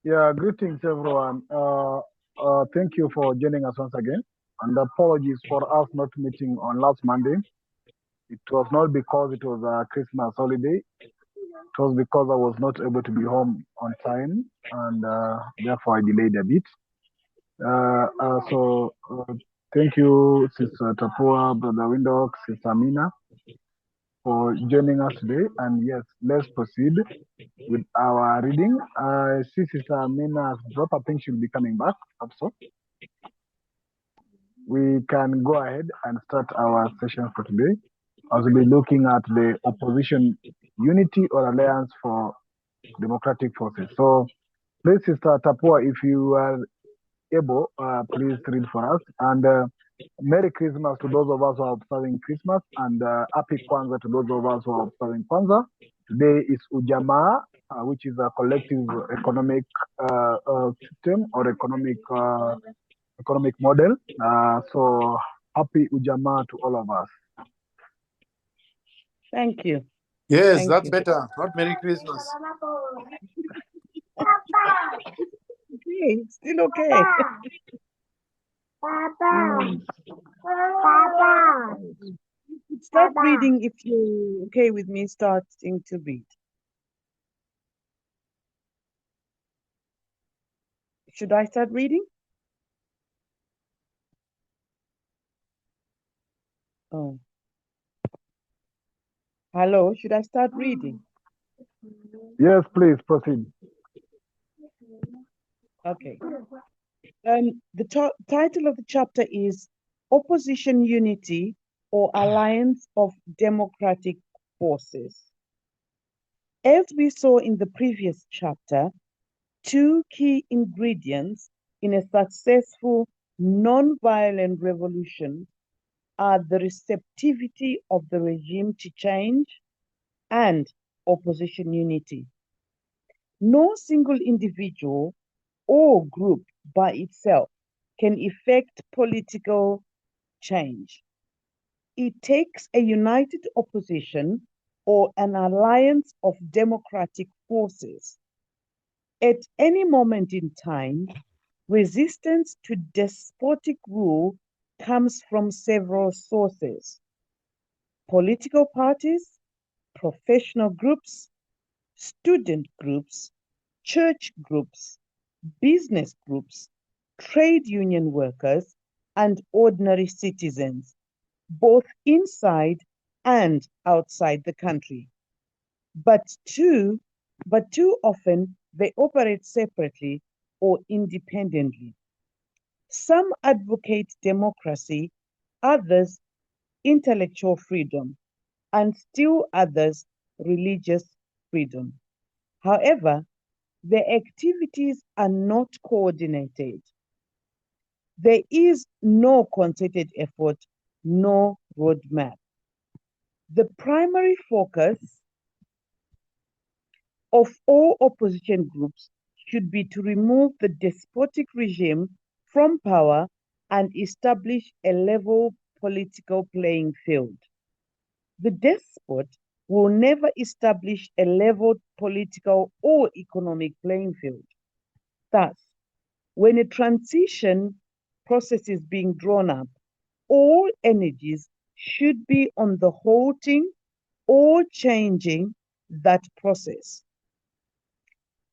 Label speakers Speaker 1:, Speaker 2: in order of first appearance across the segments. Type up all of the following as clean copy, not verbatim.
Speaker 1: Yeah, greetings everyone. Thank you for joining us once again. And apologies for us not meeting on last Monday. It was not because it was a Christmas holiday. It was because I was not able to be home on time, and therefore I delayed a bit. So thank you, Sister Tapua, Brother Windox, Sister Mina, for joining us today. And yes, let's proceed with our reading. I see Sister Mina has dropped. I think she'll be coming back. Also, we can go ahead and start our session for today. As we'll be looking at the opposition unity or alliance for democratic forces. So, please, Sister Tapua, if you are able, please read for us. And Merry Christmas to those of us who are observing Christmas, and Happy Kwanzaa to those of us who are observing Kwanzaa. Today is Ujamaa, which is a collective economic system or economic model. So happy Ujamaa to all of us.
Speaker 2: Thank you.
Speaker 3: Yes,
Speaker 2: Thank
Speaker 3: that's
Speaker 2: you.
Speaker 3: better. Not Merry Christmas.
Speaker 2: Okay, still okay. Start reading if you're okay with me starting to read. Should I start reading? Oh. Hello, should I start reading?
Speaker 1: Yes, please proceed.
Speaker 2: Okay. The title of the chapter is Opposition Unity or Alliance of Democratic Forces. As we saw in the previous chapter, two key ingredients in a successful non-violent revolution are the receptivity of the regime to change and opposition unity. No single individual or group by itself can effect political change. It takes a united opposition or an alliance of democratic forces. At any moment in time, resistance to despotic rule comes from several sources: political parties, professional groups, student groups, church groups, business groups, trade union workers, and ordinary citizens, both inside and outside the country. But too often they operate separately or independently. Some advocate democracy, others intellectual freedom, and still others religious freedom. However, their activities are not coordinated. There is no concerted effort, no roadmap. The primary focus of all opposition groups should be to remove the despotic regime from power and establish a level political playing field. The despot will never establish a level political or economic playing field. Thus, when a transition process is being drawn up, all energies should be on the halting or changing that process.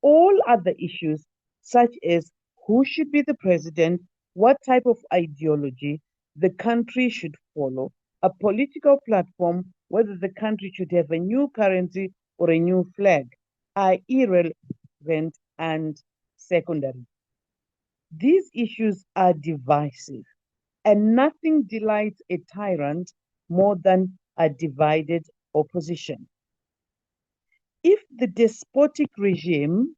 Speaker 2: All other issues, such as who should be the president, what type of ideology the country should follow, a political platform, whether the country should have a new currency or a new flag, are irrelevant and secondary. These issues are divisive, and nothing delights a tyrant more than a divided opposition. If the despotic regime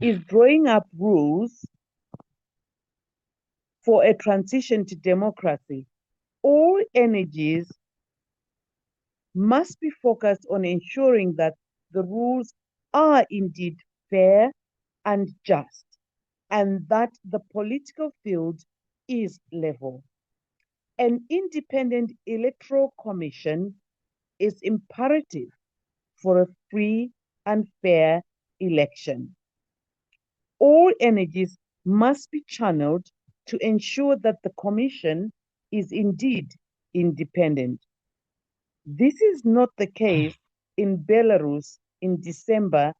Speaker 2: is drawing up rules for a transition to democracy, all energies must be focused on ensuring that the rules are indeed fair and just, and that the political field is level. An independent electoral commission is imperative for a free and fair election. All energies must be channeled to ensure that the Commission is indeed independent. This is not the case in Belarus in December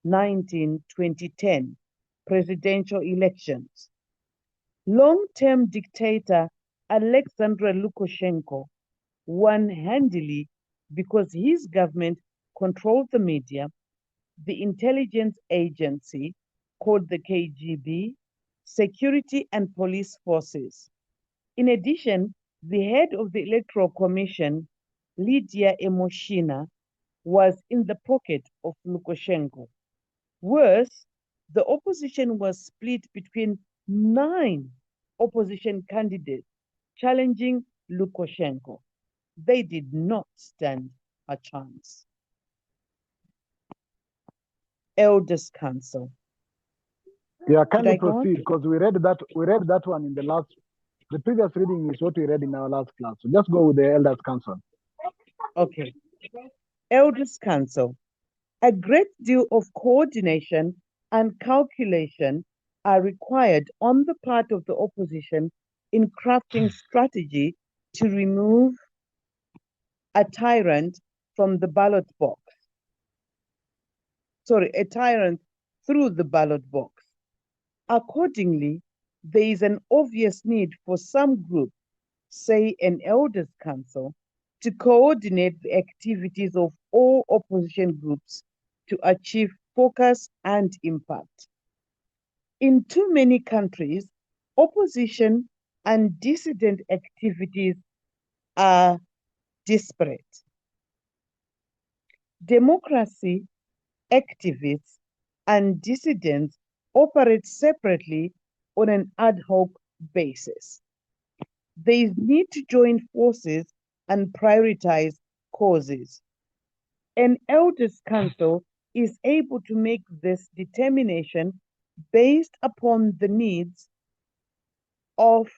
Speaker 2: 2010 presidential elections. Long-term dictator Alexander Lukashenko won handily because his government controlled the media, the intelligence agency called the KGB, security and police forces. In addition, the head of the Electoral Commission, Lydia Emoshina, was in the pocket of Lukashenko. Worse, the opposition was split between 9 opposition candidates challenging Lukashenko. They did not stand a chance. Elders Council.
Speaker 1: Yeah, kindly
Speaker 2: I go on?
Speaker 1: proceed because we read that one in the previous reading is what we read in our last class. So just go with the Elders Council.
Speaker 2: Okay. Elders Council. A great deal of coordination and calculation are required on the part of the opposition in crafting strategy to remove a tyrant from the ballot box. Sorry, a tyrant through the ballot box. Accordingly, there is an obvious need for some group, say an elders council, to coordinate the activities of all opposition groups to achieve focus and impact. In too many countries, opposition and dissident activities are disparate. Democracy activists and dissidents operate separately on an ad hoc basis. There is need to join forces and prioritize causes. An elders council is able to make this determination based upon the needs of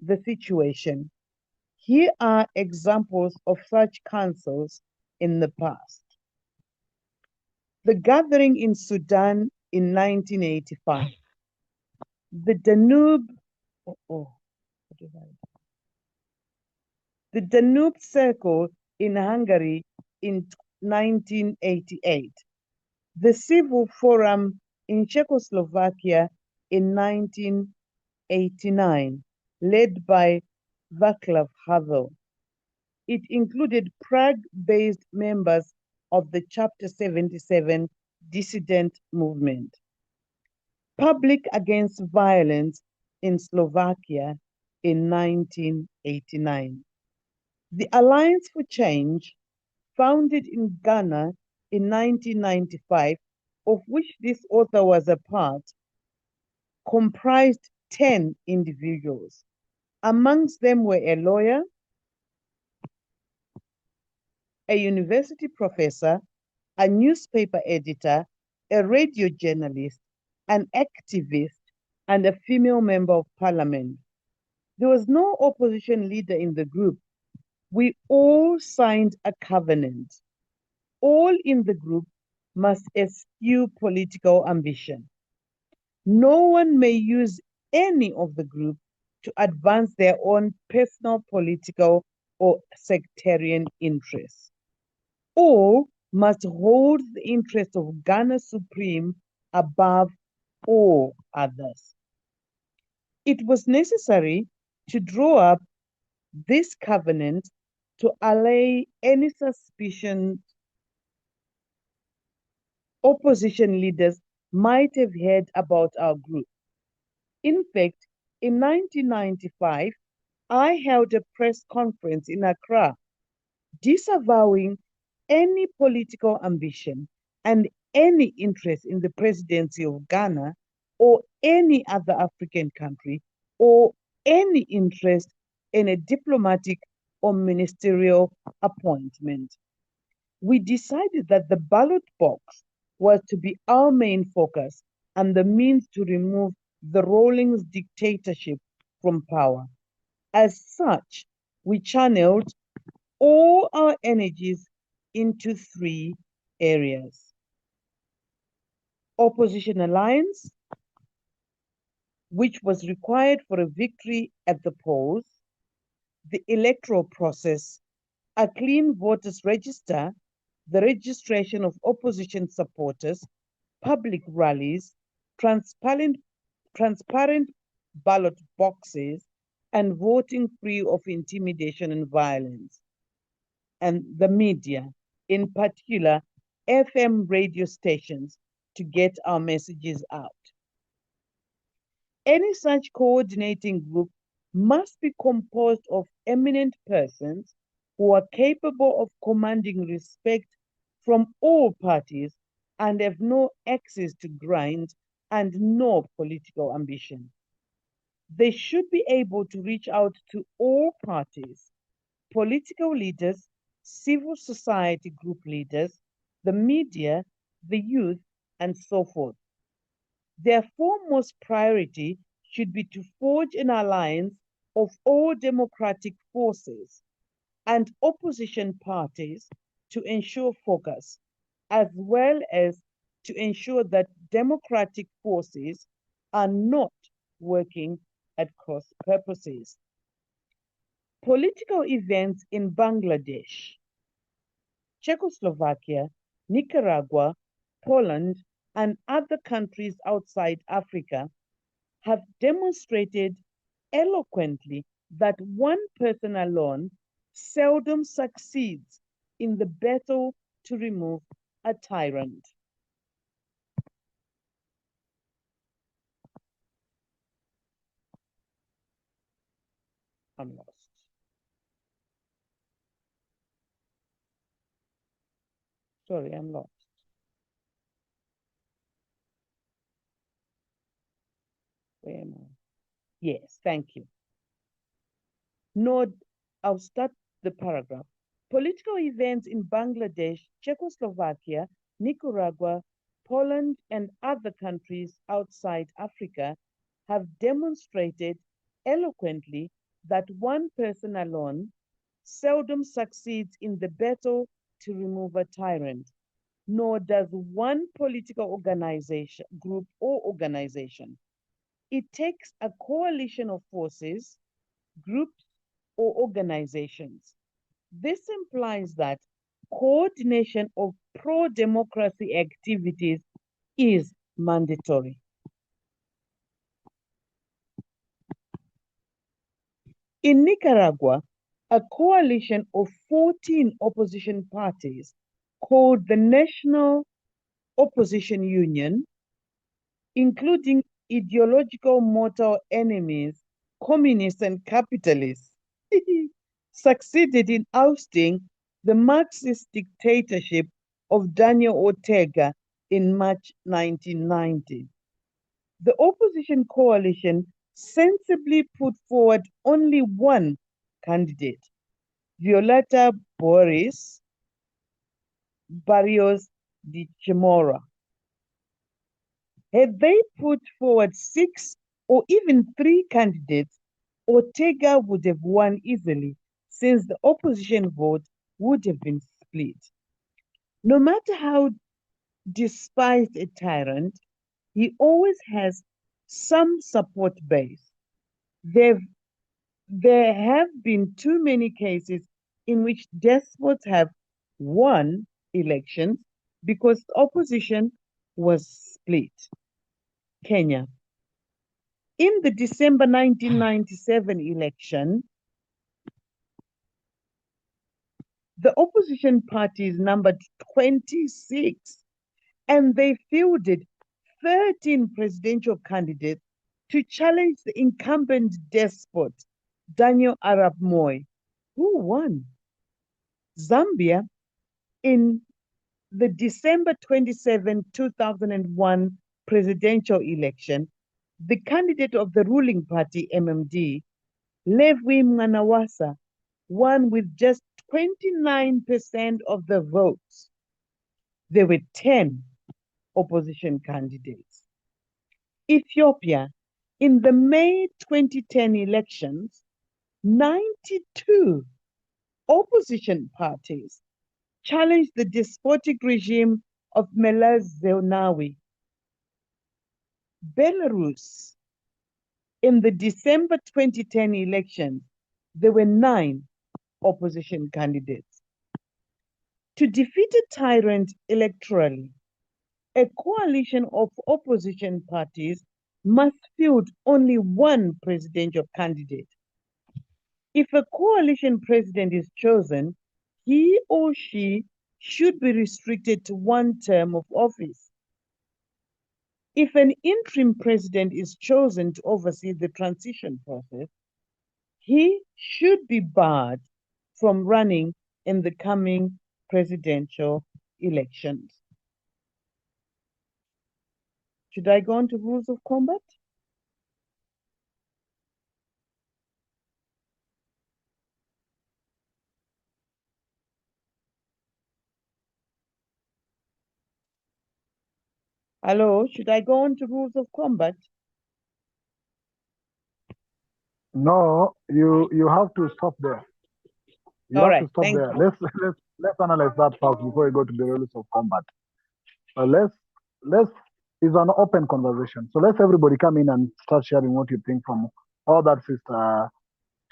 Speaker 2: the situation. Here are examples of such councils in the past. The gathering in Sudan in 1985. The Danube, the Danube Circle in Hungary in 1988. The Civil Forum in Czechoslovakia in 1989, led by Václav Havel. It included Prague-based members of the Chapter 77 dissident movement. Public Against Violence in Slovakia in 1989. The Alliance for Change, founded in Ghana in 1995, of which this author was a part, comprised 10 individuals. Amongst them were a lawyer, a university professor, a newspaper editor, a radio journalist, an activist, and a female member of parliament. There was no opposition leader in the group. We all signed a covenant. All in the group must eschew political ambition. No one may use any of the group to advance their own personal political or sectarian interests. All must hold the interest of Ghana supreme above all others. It was necessary to draw up this covenant to allay any suspicion opposition leaders might have had about our group. In fact, in 1995, I held a press conference in Accra, disavowing any political ambition and any interest in the presidency of Ghana or any other African country or any interest in a diplomatic or ministerial appointment. We decided that the ballot box was to be our main focus and the means to remove the Rawlings dictatorship from power. As such, we channeled all our energies into 3 areas. opposition alliance, which was required for a victory at the polls, the electoral process, a clean voters register, the registration of opposition supporters, public rallies, transparent ballot boxes, and voting free of intimidation and violence. And the media, in particular, FM radio stations, to get our messages out. Any such coordinating group must be composed of eminent persons who are capable of commanding respect from all parties and have no axes to grind and no political ambition. They should be able to reach out to all parties, political leaders, civil society group leaders, the media, the youth, and so forth. Their foremost priority should be to forge an alliance of all democratic forces and opposition parties to ensure focus, as well as to ensure that democratic forces are not working at cross purposes. Political events in Bangladesh, Czechoslovakia, Nicaragua, Poland, and other countries outside Africa have demonstrated eloquently that one person alone seldom succeeds in the battle to remove a tyrant. I'm lost. Sorry, I'm lost. Where am I? Yes, thank you. I'll start the paragraph. Political events in Bangladesh, Czechoslovakia, Nicaragua, Poland, and other countries outside Africa have demonstrated eloquently that one person alone seldom succeeds in the battle to remove a tyrant, nor does one political organization, group, or organization. It takes a coalition of forces, groups, or organizations. This implies that coordination of pro-democracy activities is mandatory. In Nicaragua, a coalition of 14 opposition parties called the National Opposition Union, including ideological mortal enemies, communists and capitalists, succeeded in ousting the Marxist dictatorship of Daniel Ortega in March 1990. The opposition coalition sensibly put forward only one candidate, Violeta Boris Barrios de Chamorro. Had they put forward 6 or even 3 candidates, Ortega would have won easily, since the opposition vote would have been split. No matter how despised a tyrant, he always has some support base. There have been too many cases in which despots have won elections because the opposition was split. Kenya. In the December 1997 election, the opposition parties numbered 26, and they fielded 13 presidential candidates to challenge the incumbent despot, Daniel Arap Moi, who won. Zambia, in the December 27, 2001 presidential election, the candidate of the ruling party, MMD, Levi Mwanawasa, won with just 29% of the votes. There were 10 opposition candidates. Ethiopia, in the May 2010 elections, 92 opposition parties challenged the despotic regime of Meles Zenawi, Belarus, in the December 2010 elections, there were 9 opposition candidates. To defeat a tyrant electorally, a coalition of opposition parties must field only one presidential candidate. If a coalition president is chosen, he or she should be restricted to 1 term of office. If an interim president is chosen to oversee the transition process, he should be barred from running in the coming presidential elections. Should I go on to rules of combat? Hello, should I go on to rules of combat?
Speaker 1: No, you have to stop there. You
Speaker 2: All
Speaker 1: have
Speaker 2: right,
Speaker 1: to stop
Speaker 2: thank
Speaker 1: there.
Speaker 2: you.
Speaker 1: Let's analyze that first before we go to the rules of combat. Let's it's an open conversation. So let's everybody come in and start sharing what you think from all that Sister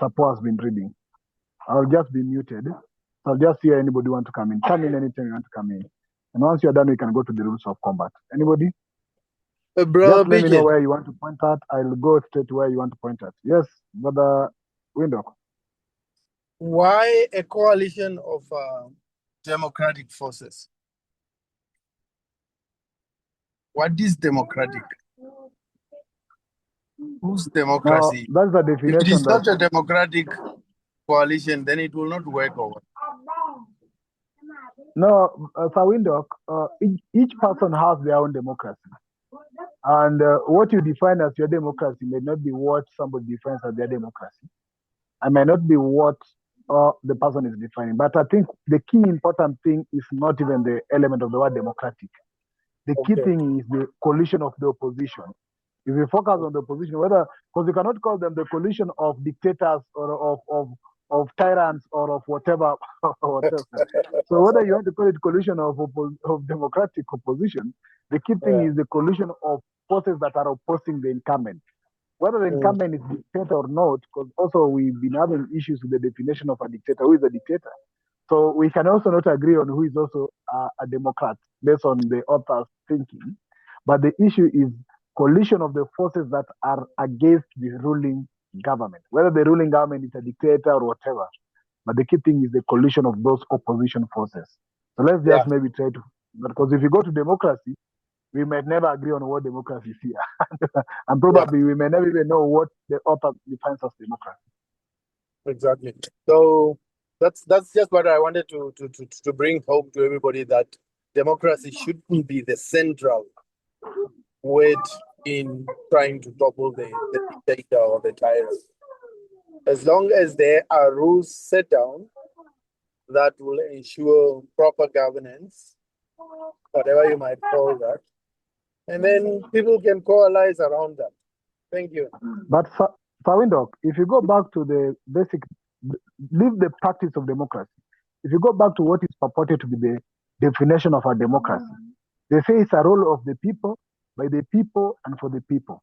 Speaker 1: Tapo has been reading. I'll just be muted. So I'll just hear anybody want to come in. Come in anytime you want to come in. And once you're done, we can go to the rules of combat. Anybody?
Speaker 3: Brother
Speaker 1: Just let me know
Speaker 3: Bijan,
Speaker 1: where you want to point at. I'll go straight to where you want to point at. Yes, Brother Window.
Speaker 3: why a coalition of democratic forces? What is democratic? Whose
Speaker 1: Now,
Speaker 3: democracy?
Speaker 1: that's the
Speaker 3: If it
Speaker 1: definition
Speaker 3: is
Speaker 1: that
Speaker 3: not a democratic coalition, then it will not work over.
Speaker 1: no, Sawindok, each person has their own democracy. And what you define as your democracy may not be what somebody defines as their democracy. And may not be what the person is defining. But I think the key important thing is not even the element of the word democratic. The key
Speaker 3: Okay.
Speaker 1: thing is the coalition of the opposition. If you focus on the opposition, whether because you cannot call them the coalition of dictators or of tyrants or of whatever, whatever. So whether you want to call it coalition of democratic opposition, the key thing
Speaker 3: Yeah.
Speaker 1: is the coalition of forces that are opposing the incumbent. Whether the incumbent is dictator or not, because also we've been having issues with the definition of a dictator. Who is a dictator? So we can also not agree on who is also a Democrat based on the author's thinking. But the issue is coalition of the forces that are against the ruling government, whether the ruling government is a dictator or whatever. But the key thing is the coalition of those opposition forces. So let's
Speaker 3: Yeah.
Speaker 1: just maybe try to, because if you go to democracy, we might never agree on what democracy is here. And probably we may never even know what the author defines as democracy.
Speaker 3: Exactly. So that's just what I wanted to bring home to everybody, that democracy shouldn't be the central word in trying to topple the dictator or the tyrant. As long as there are rules set down that will ensure proper governance, whatever you might call that, and then people can coalesce around that. Thank you.
Speaker 1: But Sawindok, if you go back to the basic, leave the practice of democracy. If you go back to what is purported to be the definition of a democracy, they say it's a role of the people, by the people, and for the people.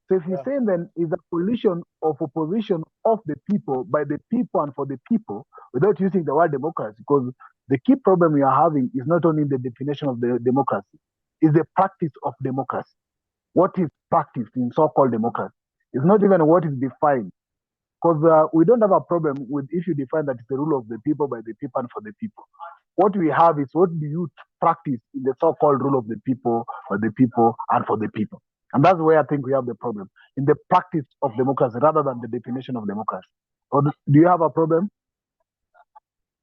Speaker 1: So if you're saying then is a coalition of opposition of the people, by the people, and for the people, without using the word democracy, because the key problem we are having is not only the definition of the democracy, is the practice of democracy. What is practiced in so-called democracy? It's not even what is defined. Because we don't have a problem with if you define that it's the rule of the people, by the people, and for the people. What we have is what do you practice in the so-called rule of the people, for the people, and for the people. And that's where I think we have the problem, in the practice of democracy rather than the definition of democracy. Or do you have a problem?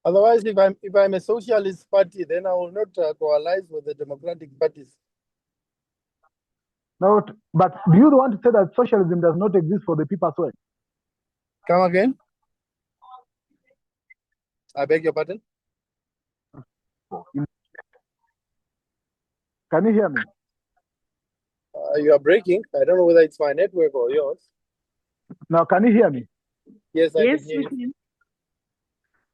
Speaker 3: Otherwise, if I'm a socialist party, then I will not coalesce with the democratic parties.
Speaker 1: No, but do you want to say that socialism does not exist for the people as well?
Speaker 3: Come again? I beg your pardon?
Speaker 1: Can you hear me?
Speaker 3: You are breaking. I don't know whether it's my network or yours.
Speaker 1: Now, can you hear me?
Speaker 3: Yes, I
Speaker 2: Yes,
Speaker 3: can hear
Speaker 2: we
Speaker 3: you.
Speaker 2: can.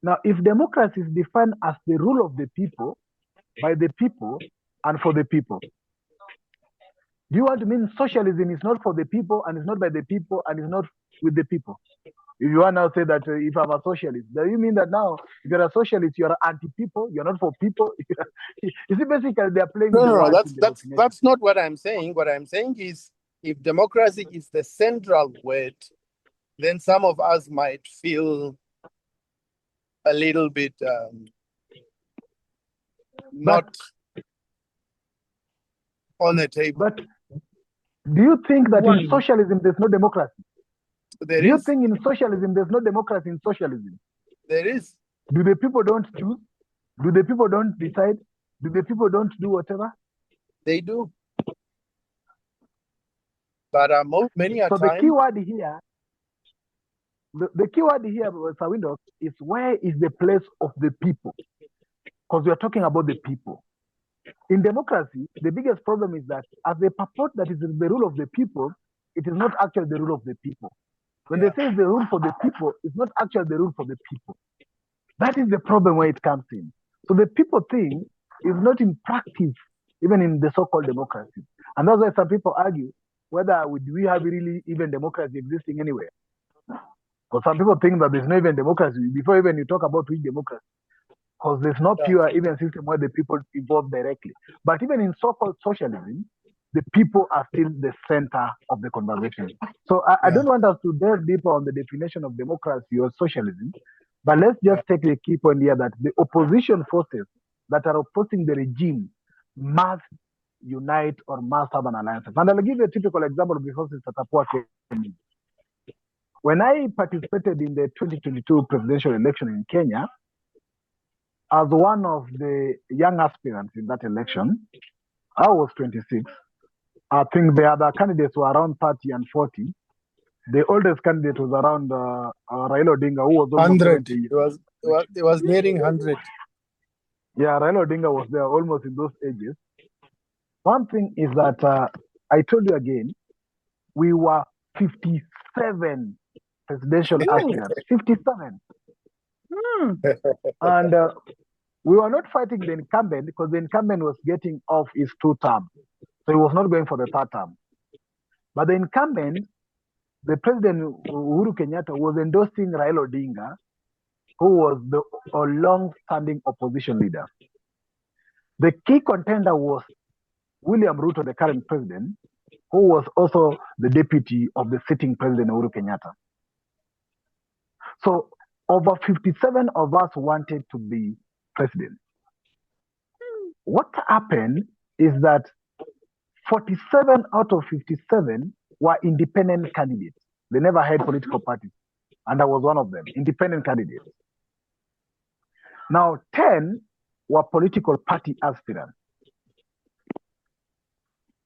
Speaker 1: Now, if democracy is defined as the rule of the people, by the people, and for the people, Do you want to mean socialism is not for the people and it's not by the people and it's not with the people? If you want to now say that if I'm a socialist, do you mean that now if you're a socialist, you're anti-people, you're not for people? You see, basically they're playing with the
Speaker 3: No,
Speaker 1: words in the definition.
Speaker 3: that's not what I'm saying. What I'm saying is, if democracy is the central word, then some of us might feel a little bit not on the table.
Speaker 1: But do you think that in socialism there's no democracy?
Speaker 3: There
Speaker 1: Do you
Speaker 3: is.
Speaker 1: think in socialism there's no democracy in socialism?
Speaker 3: There is.
Speaker 1: Do the people don't choose? Do the people don't decide? Do the people don't do whatever?
Speaker 3: They do. But many a
Speaker 1: So
Speaker 3: time.
Speaker 1: the key word here, the key word here, Sir Windows, is where is the place of the people? Because we are talking about the people. In democracy, the biggest problem is that as they purport that it is the rule of the people, it is not actually the rule of the people. When they say it's the rule for the people, it's not actually the rule for the people. That is the problem where it comes in. So the people thing is not in practice, even in the so-called democracy. And that's why some people argue whether we have really even democracy existing anywhere. Because some people think that there's no even democracy before even you talk about which democracy. Because there's no pure even system where the people involved directly. But even in so-called socialism, the people are still the center of the conversation. So I don't want us to delve deeper on the definition of democracy or socialism, but let's just take the key point here that the opposition forces that are opposing the regime must unite or must have an alliance. And I'll give you a typical example before Sister Tapua came in. When I participated in the 2022 presidential election in Kenya, as one of the young aspirants in that election, I was 26. I think the other candidates were around 30 and 40. The oldest candidate was around Raila Odinga, who was almost
Speaker 3: 100.
Speaker 1: 70 years.
Speaker 3: It was nearing 100.
Speaker 1: Yeah, Raila Odinga was there almost in those ages. One thing is that I told you again, we were 57 presidential aspirants. 57. And we were not fighting the incumbent because the incumbent was getting off his 2 terms. So he was not going for the 3rd term. But the incumbent, the President Uhuru Kenyatta, was endorsing Raila Odinga, who was a long-standing opposition leader. The key contender was William Ruto, the current president, who was also the deputy of the sitting President Uhuru Kenyatta. So over 57 of us wanted to be president. What happened is that 47 out of 57 were independent candidates. They never had political parties. And I was one of them, independent candidates. Now, 10 were political party aspirants.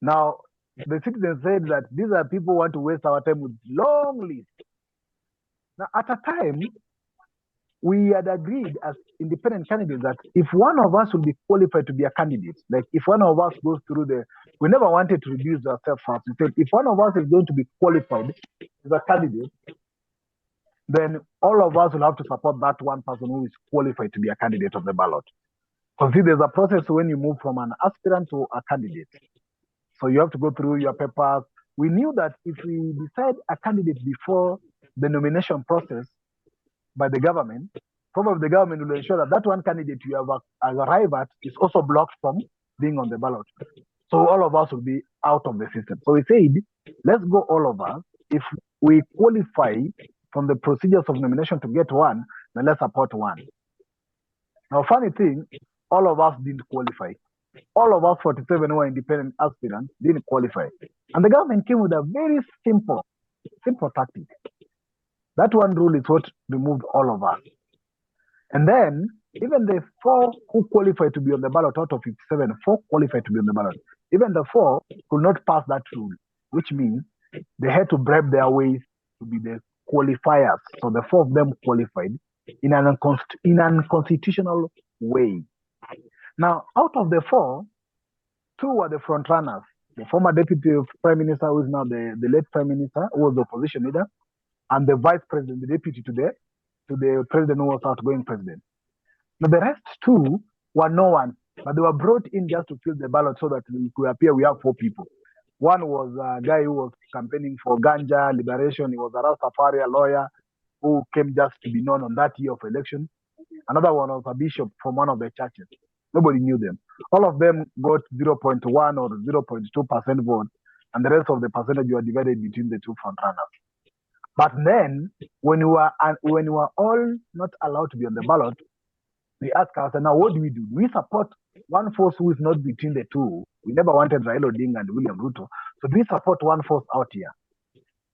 Speaker 1: Now, the citizens said that these are people who want to waste our time with long lists. Now, at a time, we had agreed as independent candidates that if one of us will be qualified to be a candidate, like if one of us goes through we never wanted to reduce ourselves first. We said if one of us is going to be qualified as a candidate, then all of us will have to support that one person who is qualified to be a candidate of the ballot. Because see, there's a process when you move from an aspirant to a candidate. So you have to go through your papers. We knew that if we decide a candidate before the nomination process by the government, probably the government will ensure that that one candidate you have arrived at is also blocked from being on the ballot. So all of us will be out of the system. So we said, let's go all of us. If we qualify from the procedures of nomination to get one, then let's support one. Now, funny thing, all of us didn't qualify. All of us 47 who were independent aspirants didn't qualify. And the government came with a very simple tactic. That one rule is what removed all of us. And then, even the 4 who qualified to be on the ballot out of 57, 4 qualified to be on the ballot. Even the 4 could not pass that rule, which means they had to bribe their ways to be the qualifiers. So the 4 of them qualified in an unconstitutional way. Now, out of the 4, 2 were the front runners. The former deputy prime minister, who is now the late prime minister, who was the opposition leader, and the vice president, the deputy to the president who was outgoing president. Now, the rest 2 were no one, but they were brought in just to fill the ballot so that it could appear we have 4 people. One was a guy who was campaigning for ganja liberation. He was a Rastafari, a lawyer who came just to be known on that year of election. Another one was a bishop from one of the churches. Nobody knew them. All of them got 0.1 or 0.2% vote, and the rest of the percentage were divided between the two front runners. But then, when we were all not allowed to be on the ballot, we asked ourselves, now what do? Do we support one force who is not between the two? We never wanted Raila Odinga and William Ruto. So do we support one force out here?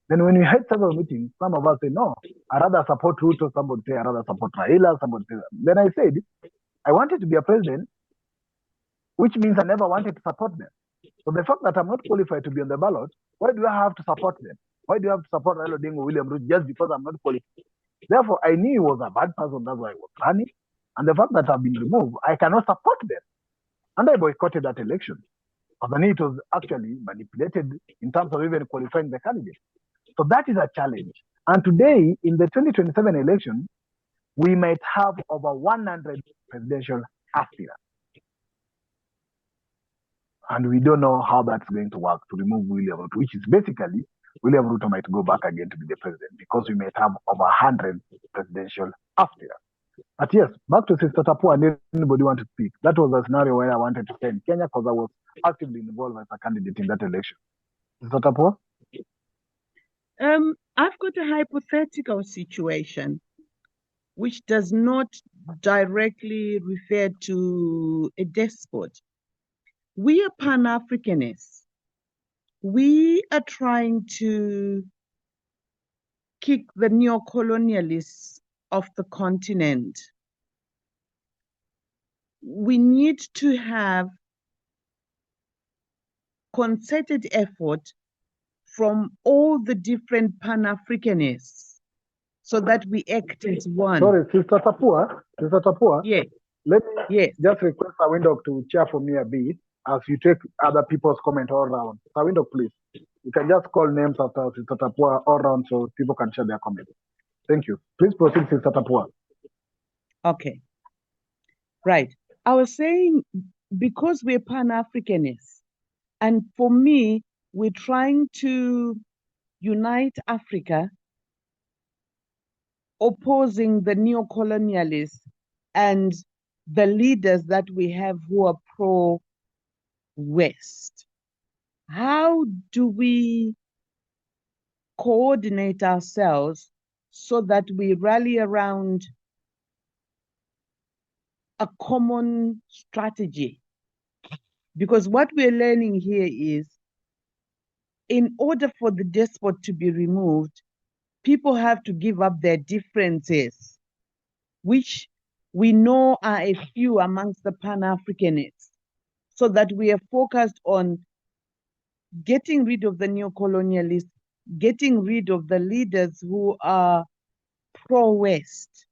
Speaker 1: Then when we had several meetings, some of us say, no, I rather support Ruto. Somebody say, I rather support Raila. Somebody say, then I said, I wanted to be a president, which means I never wanted to support them. So the fact that I'm not qualified to be on the ballot, why do I have to support them? Why do you have to support Raila Odinga or William Ruto just because I'm not qualified? Therefore, I knew he was a bad person. That's why I was running. And the fact that I've been removed, I cannot support them. And I boycotted that election. But then it was actually manipulated in terms of even qualifying the candidate. So that is a challenge. And today, in the 2027 election, we might have over 100 presidential aspirants. And we don't know how that's going to work to remove William Ruto, which is basically William Ruto might go back again to be the president because we might have over 100 presidential aspirants. But yes, back to Sister Tapua, and anybody want to speak? That was a scenario where I wanted to stay in Kenya because I was actively involved as a candidate in that election. Sister Tapua?
Speaker 2: I've got a hypothetical situation which does not directly refer to a despot. We are Pan-Africanists. We are trying to kick the neo-colonialists off the continent. We need to have concerted effort from all the different Pan-Africanists so that we act as one.
Speaker 1: Sorry, Sister Tapua.
Speaker 2: Yes.
Speaker 1: Let me just request Sawindok to chair for me a bit as you take other people's comment all around. Sawindok, please. You can just call names after Sister Tapua all around so people can share their comments. Thank you. Please proceed, Sister Tapua.
Speaker 2: Okay. Right. I was saying, because we're Pan-Africanists, and for me, we're trying to unite Africa, opposing the neo-colonialists and the leaders that we have who are pro-West. How do we coordinate ourselves so that we rally around a common strategy? Because what we're learning here is, in order for the despot to be removed, people have to give up their differences, which we know are a few amongst the Pan-Africanists, so that we are focused on getting rid of the neo-colonialists, getting rid of the leaders who are pro-West.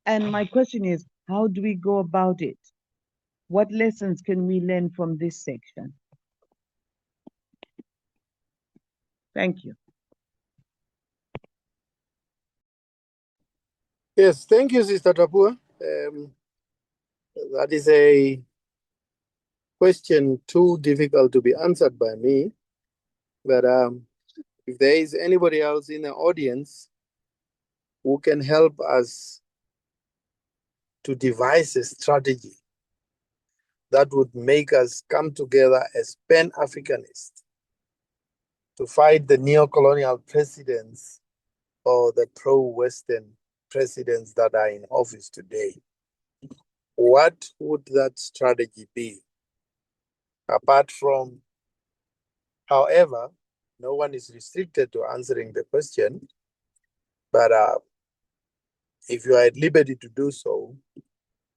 Speaker 2: And my question is, how do we go about it? What lessons can we learn from this section? Thank you.
Speaker 3: Yes, thank you, Sister Tapua. That is a question too difficult to be answered by me. But if there is anybody else in the audience who can help us to devise a strategy that would make us come together as Pan-Africanists to fight the neo-colonial presidents or the pro-Western presidents that are in office today, what would that strategy be? Apart from, however, no one is restricted to answering the question, but if you are at liberty to do so,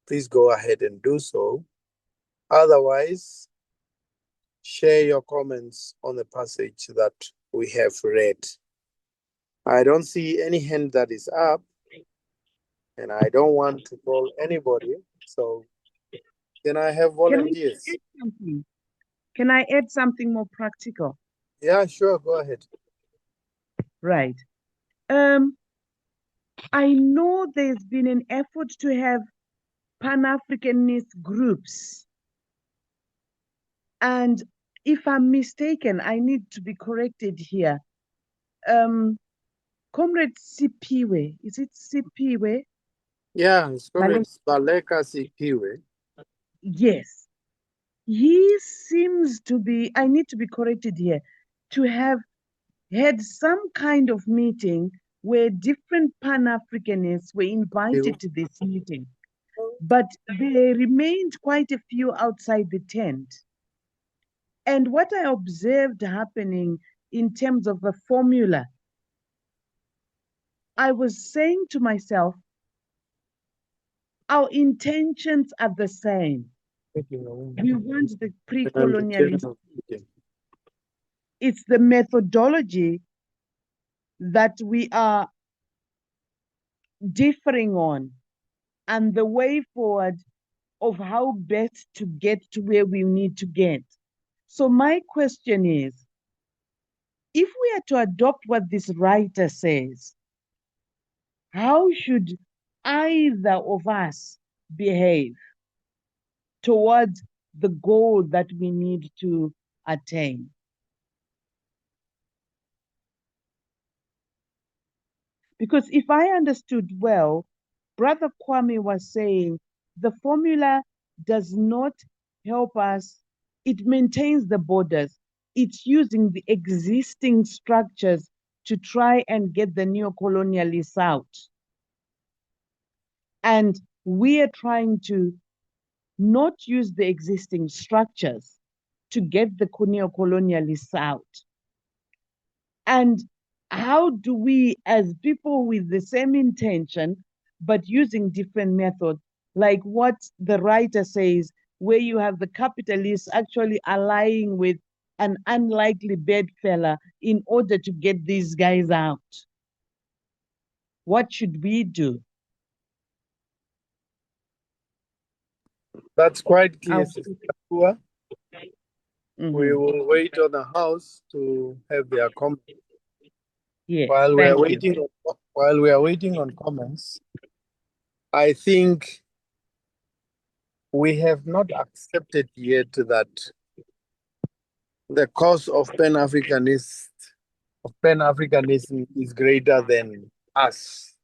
Speaker 3: please go ahead and do so. Otherwise, share your comments on the passage that we have read. I don't see any hand that is up, and I don't want to call anybody, so can I have volunteers?
Speaker 2: Can I add something more practical?
Speaker 3: Yeah, sure, go ahead.
Speaker 2: Right. I know there's been an effort to have Pan-Africanist groups, and if I'm mistaken, I need to be corrected here. Comrade Sipiwe, is it Sipiwe?
Speaker 3: Yeah, it's Comrade Baleka Sipiwe.
Speaker 2: Yes. He seems to be, I need to be corrected here, to have had some kind of meeting where different Pan-Africanists were invited to this meeting, but there remained quite a few outside the tent. And what I observed happening in terms of a formula, I was saying to myself, our intentions are the same. We want the pre-colonialist. It's the methodology that we are differing on and the way forward of how best to get to where we need to get. So my question is, if we are to adopt what this writer says, how should either of us behave towards the goal that we need to attain? Because if I understood well, Brother Kwame was saying the formula does not help us, it maintains the borders. It's using the existing structures to try and get the neo-colonialists out. And we are trying to not use the existing structures to get the neo-colonialists out. And how do we, as people with the same intention, but using different methods, like what the writer says, where you have the capitalists actually allying with an unlikely bedfellow in order to get these guys out? What should we do?
Speaker 3: That's quite clear,
Speaker 2: I'll-
Speaker 3: Sister Akua. We
Speaker 2: Mhm.
Speaker 3: will wait on the House to have their comments.
Speaker 2: Yes,
Speaker 3: While we are
Speaker 2: thank you.
Speaker 3: waiting on comments, I think we have not accepted yet that the cause of Pan-Africanism is greater than us.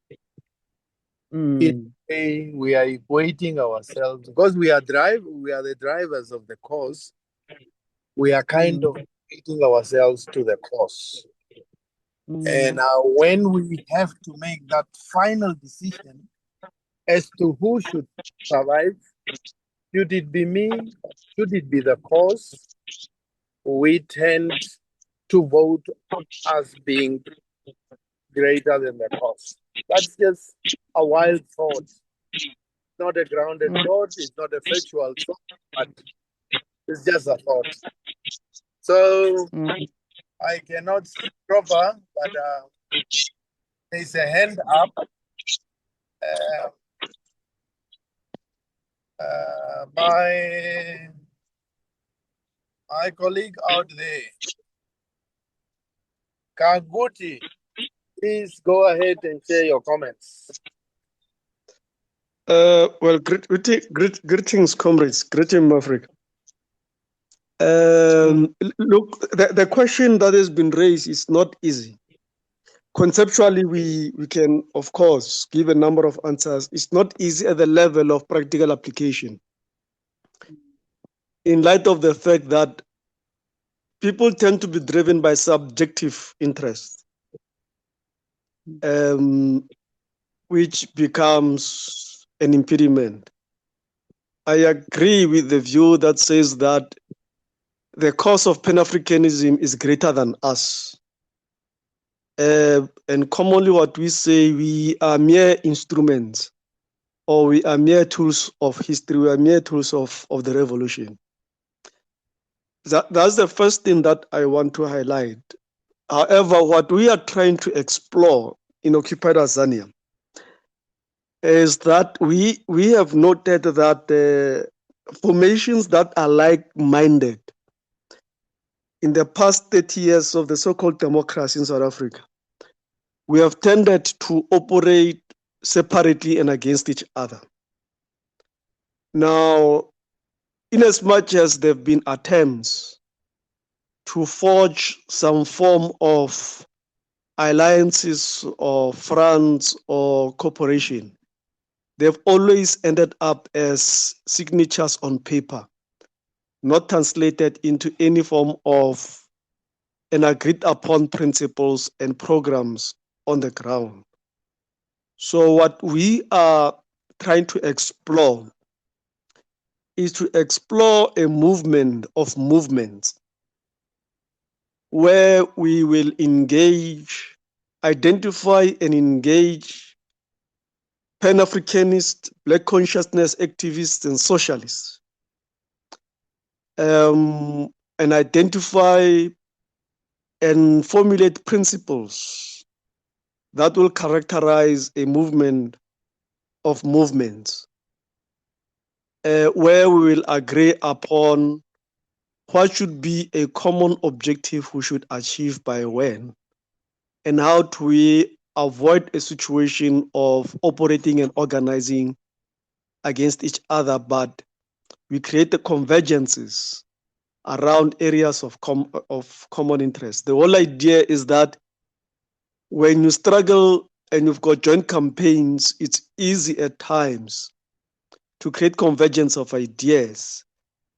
Speaker 3: In a way, we are equating ourselves because we are the drivers of the cause. We are kind of equating ourselves to the cause. And when we have to make that final decision as to who should survive, should it be me? Should it be the cause? We tend to vote as being greater than the cause. That's just a wild thought. Not a grounded thought, it's not a factual thought, but it's just a thought. So I cannot see proper, but there's a hand up by my colleague out there. Kaguti, please go ahead and share your comments.
Speaker 4: Well, greetings, comrades. Greetings, Africa. Look, the question that has been raised is not easy. Conceptually, we can, of course, give a number of answers. It's not easy at the level of practical application. In light of the fact that people tend to be driven by subjective interests, which becomes an impediment. I agree with the view that says that the cause of Pan-Africanism is greater than us. And commonly what we say, we are mere instruments, or we are mere tools of history, we are mere tools of the revolution. That's the first thing that I want to highlight. However, what we are trying to explore in occupied Tanzania is that we have noted that formations that are like-minded in the past 30 years of the so-called democracy in South Africa, we have tended to operate separately and against each other. Now, in as much as there have been attempts to forge some form of alliances or fronts or cooperation, they've always ended up as signatures on paper, not translated into any form of an agreed upon principles and programs on the ground. So what we are trying to explore is to explore a movement of movements where we will engage, identify and engage Pan-Africanist, Black consciousness activists and socialists, and identify and formulate principles that will characterize a movement of movements, where we will agree upon what should be a common objective we should achieve by when, and how do we avoid a situation of operating and organizing against each other, but we create the convergences around areas of common interest. The whole idea is that when you struggle and you've got joint campaigns, it's easy at times to create convergence of ideas.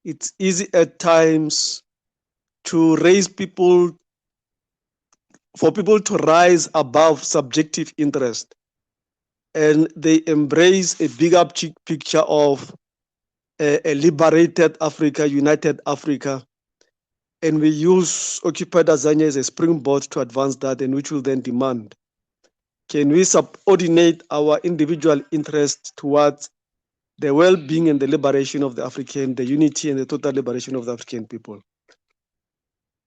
Speaker 4: It's easy at times to raise people, for people to rise above subjective interest, and they embrace a bigger picture of a liberated Africa, united Africa. And we use Occupied Azania as a springboard to advance that, and which will then demand, can we subordinate our individual interests towards the well-being and the liberation of the African, the unity and the total liberation of the African people?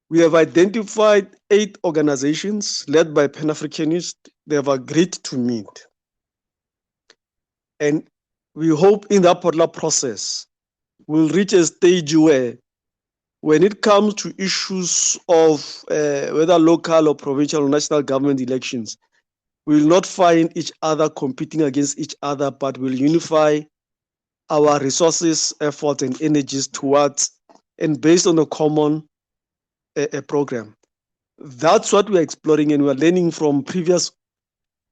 Speaker 4: We have identified 8 organizations led by Pan-Africanists. They have agreed to meet. And we hope in that particular process, we'll reach a stage where, when it comes to issues of whether local or provincial or national government elections, we will not find each other competing against each other, but will unify our resources, efforts, and energies towards and based on a common program. That's what we're exploring, and we're learning from previous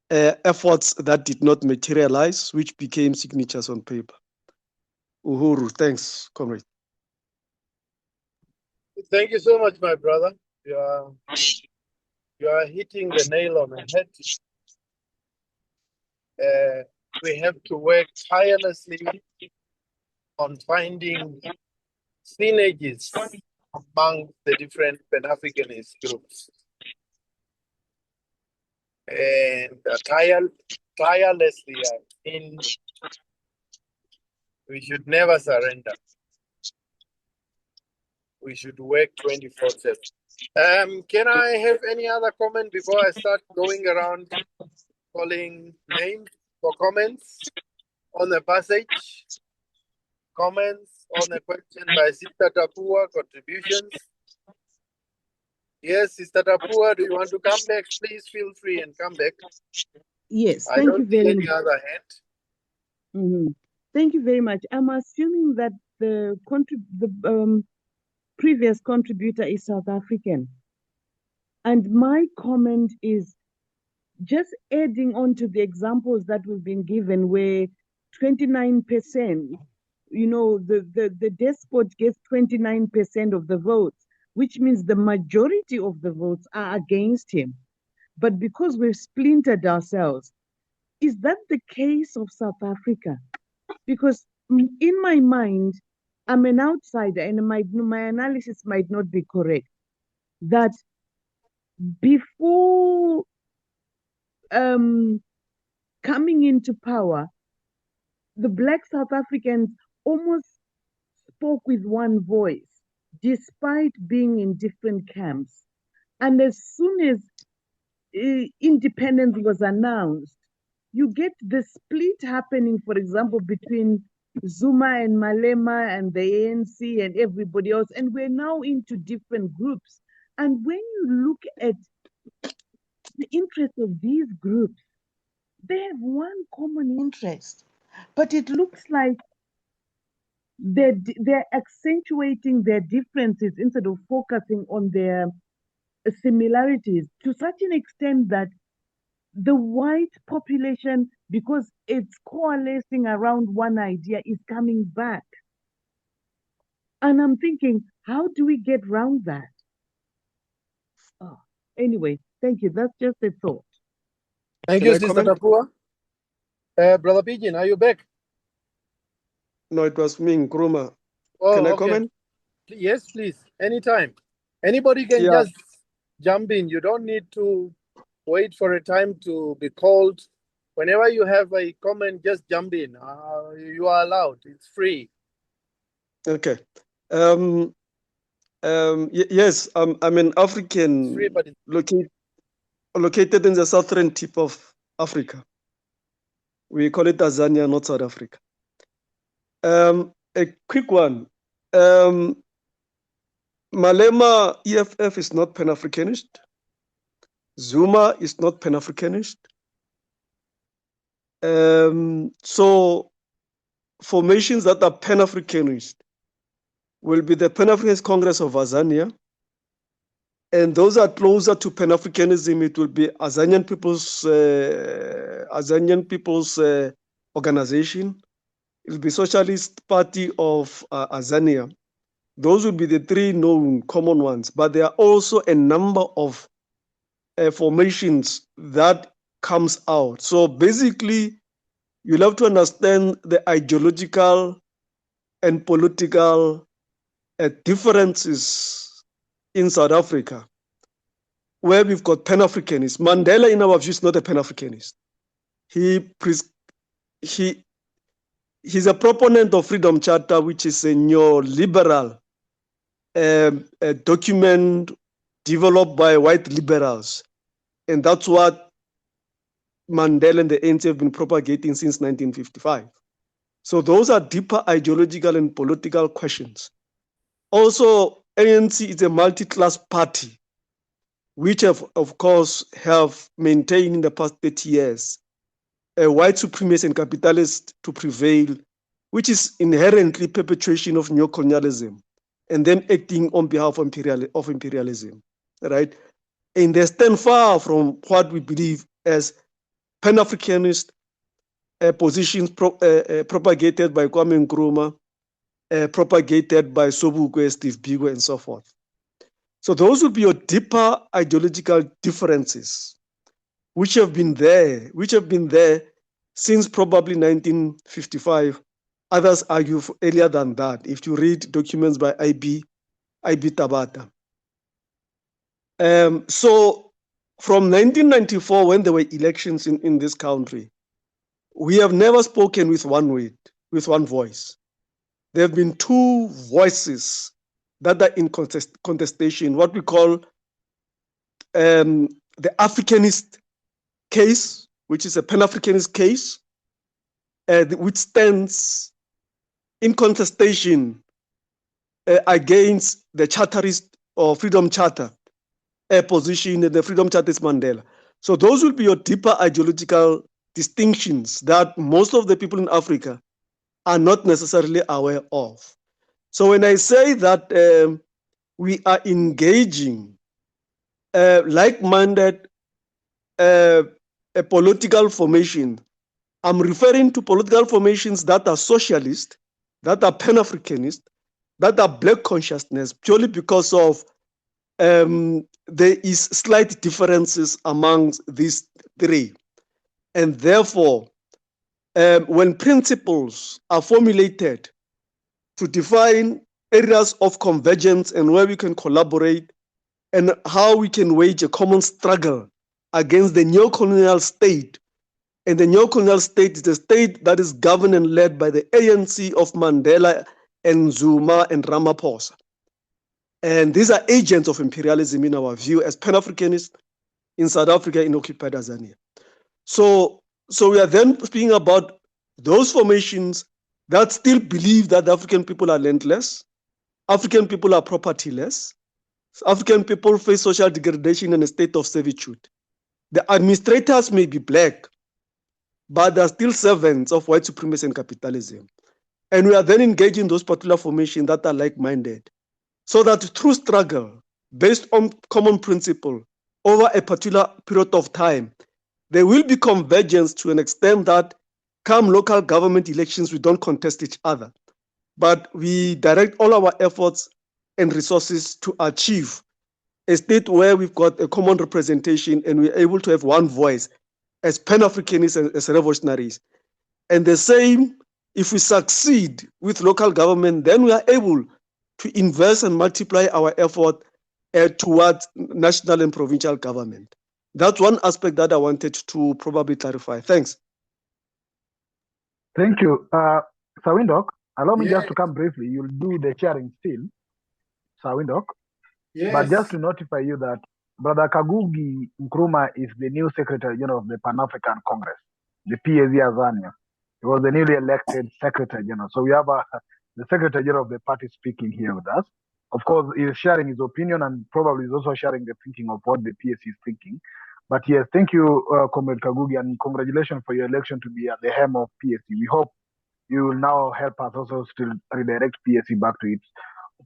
Speaker 4: efforts that did not materialize, which became signatures on paper. Uhuru, thanks, comrade.
Speaker 3: Thank you so much, my brother. You are hitting the nail on the head. We have to work tirelessly on finding synergies among the different Pan-Africanist groups. And tirelessly, we should never surrender. We should work 24/7. Can I have any other comment before I start going around calling names for comments on the passage? Comments on the question by Sister Tapua, contributions? Yes, Sister Tapua, do you want to come back? Please feel free and come back.
Speaker 2: Yes,
Speaker 3: I
Speaker 2: thank you
Speaker 3: don't see
Speaker 2: very
Speaker 3: any
Speaker 2: much.
Speaker 3: other hand.
Speaker 2: Thank you very much. I'm assuming that the previous contributor is South African. And my comment is just adding on to the examples that we've been given, where 29%, the despot gets 29% of the votes, which means the majority of the votes are against him. But because we've splintered ourselves, is that the case of South Africa? Because in my mind, I'm an outsider and my analysis might not be correct, that before coming into power, the Black South Africans almost spoke with one voice, despite being in different camps. And as soon as independence was announced, you get the split happening, for example, between Zuma and Malema and the ANC and everybody else. And we're now into different groups. And when you look at the interest of these groups, they have one common interest. But it looks like they're accentuating their differences instead of focusing on their similarities to such an extent that the white population, because it's coalescing around one idea, is coming back. And I'm thinking, how do we get around that? Oh, anyway, thank you. That's just a thought.
Speaker 3: Thank
Speaker 4: Can
Speaker 3: you,
Speaker 4: I
Speaker 3: Sister
Speaker 4: comment?
Speaker 3: Tapua. Brother Pigeon, are you back?
Speaker 4: No, it was me, Nkrumah. Can
Speaker 3: Oh,
Speaker 4: I
Speaker 3: okay.
Speaker 4: comment?
Speaker 3: Yes, please. Anytime. Anybody can
Speaker 4: Yeah.
Speaker 3: just jump in. You don't need to wait for a time to be called. Whenever you have a comment, just jump in. You are allowed. It's free.
Speaker 4: Okay. Yes, I'm an African
Speaker 3: It's free, but it's
Speaker 4: located in the southern tip of Africa. We call it Tanzania, not South Africa. A quick one. Malema EFF is not Pan-Africanist. Zuma is not Pan-Africanist. So formations that are Pan-Africanist will be the Pan-Africanist Congress of Azania, and those are closer to Pan-Africanism. It will be Azanian People's Organization. It will be Socialist Party of Azania. Those will be the three known common ones, but there are also a number of formations that comes out. So basically, you'll have to understand the ideological and political differences in South Africa, where we've got Pan-Africanists. Mandela, in our view, is not a Pan-Africanist. He's a proponent of Freedom Charter, which is a neoliberal a document developed by white liberals. And that's what Mandela and the ANC have been propagating since 1955. So those are deeper ideological and political questions. Also, ANC is a multi-class party, which have, of course, have maintained in the past 30 years a white supremacy and capitalist to prevail, which is inherently perpetuation of neocolonialism and them acting on behalf of imperialism, right? And they stand far from what we believe as Pan-Africanist positions propagated by Kwame Nkrumah, propagated by Sobukwe, Steve Biko, and so forth. So those would be your deeper ideological differences, which have been there since probably 1955. Others argue earlier than that, if you read documents by I.B. Tabata. So from 1994, when there were elections in this country, we have never spoken with one voice. There have been two voices that are in contestation, what we call the Africanist case, which is a Pan-Africanist case, which stands in contestation against the Charterist or Freedom Charter position. The Freedom Charter is Mandela. So those will be your deeper ideological distinctions that most of the people in Africa are not necessarily aware of. So when I say that we are engaging like-minded a political formation, I'm referring to political formations that are socialist, that are Pan-Africanist, that are black consciousness, purely because of there is slight differences among these three. And therefore, when principles are formulated to define areas of convergence and where we can collaborate and how we can wage a common struggle against the neocolonial state. And the neocolonial state is a state that is governed and led by the ANC of Mandela and Zuma and Ramaphosa. And these are agents of imperialism in our view as Pan-Africanists in South Africa, in occupied Tanzania. So we are then speaking about those formations that still believe that African people are landless, African people are propertyless, African people face social degradation and a state of servitude. The administrators may be black, but they're still servants of white supremacy and capitalism. And we are then engaging those particular formations that are like-minded, so that through struggle, based on common principle, over a particular period of time, there will be convergence to an extent that come local government elections, we don't contest each other, but we direct all our efforts and resources to achieve a state where we've got a common representation and we're able to have one voice as Pan-Africanists and as revolutionaries. And the same, if we succeed with local government, then we are able to invest and multiply our effort towards national and provincial government. That's one aspect that I wanted to probably clarify. Thanks.
Speaker 1: Thank you. Sawindok, allow me
Speaker 3: Yeah.
Speaker 1: just to come briefly. You'll do the sharing still, Sawindok.
Speaker 3: Yes.
Speaker 1: But just to notify you that Brother Kagugi Nkrumah is the new Secretary General of the Pan-African Congress, the PAZ Azania. He was the newly elected Secretary General. So we have the Secretary General of the party speaking here with us. Of course, he is sharing his opinion and probably is also sharing the thinking of what the PAC is thinking. But yes, thank you, Comrade Kagugi, and congratulations for your election to be at the helm of PAC. We hope you will now help us also still redirect PAC back to its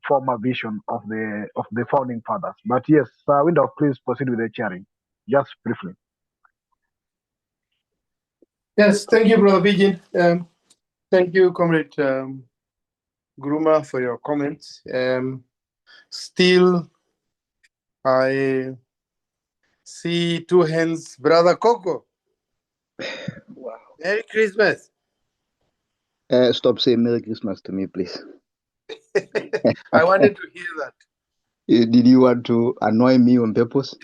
Speaker 1: former vision of the founding fathers. But yes, Window, please proceed with the sharing, just briefly.
Speaker 3: Yes, thank you, Brother Vijay. Thank you, Comrade Nkrumah, for your comments. Still, I see two hands. Brother Coco.
Speaker 5: Wow.
Speaker 3: Merry Christmas.
Speaker 5: Stop saying Merry Christmas to me, please.
Speaker 3: I wanted to hear that.
Speaker 5: Did you want to annoy me on purpose?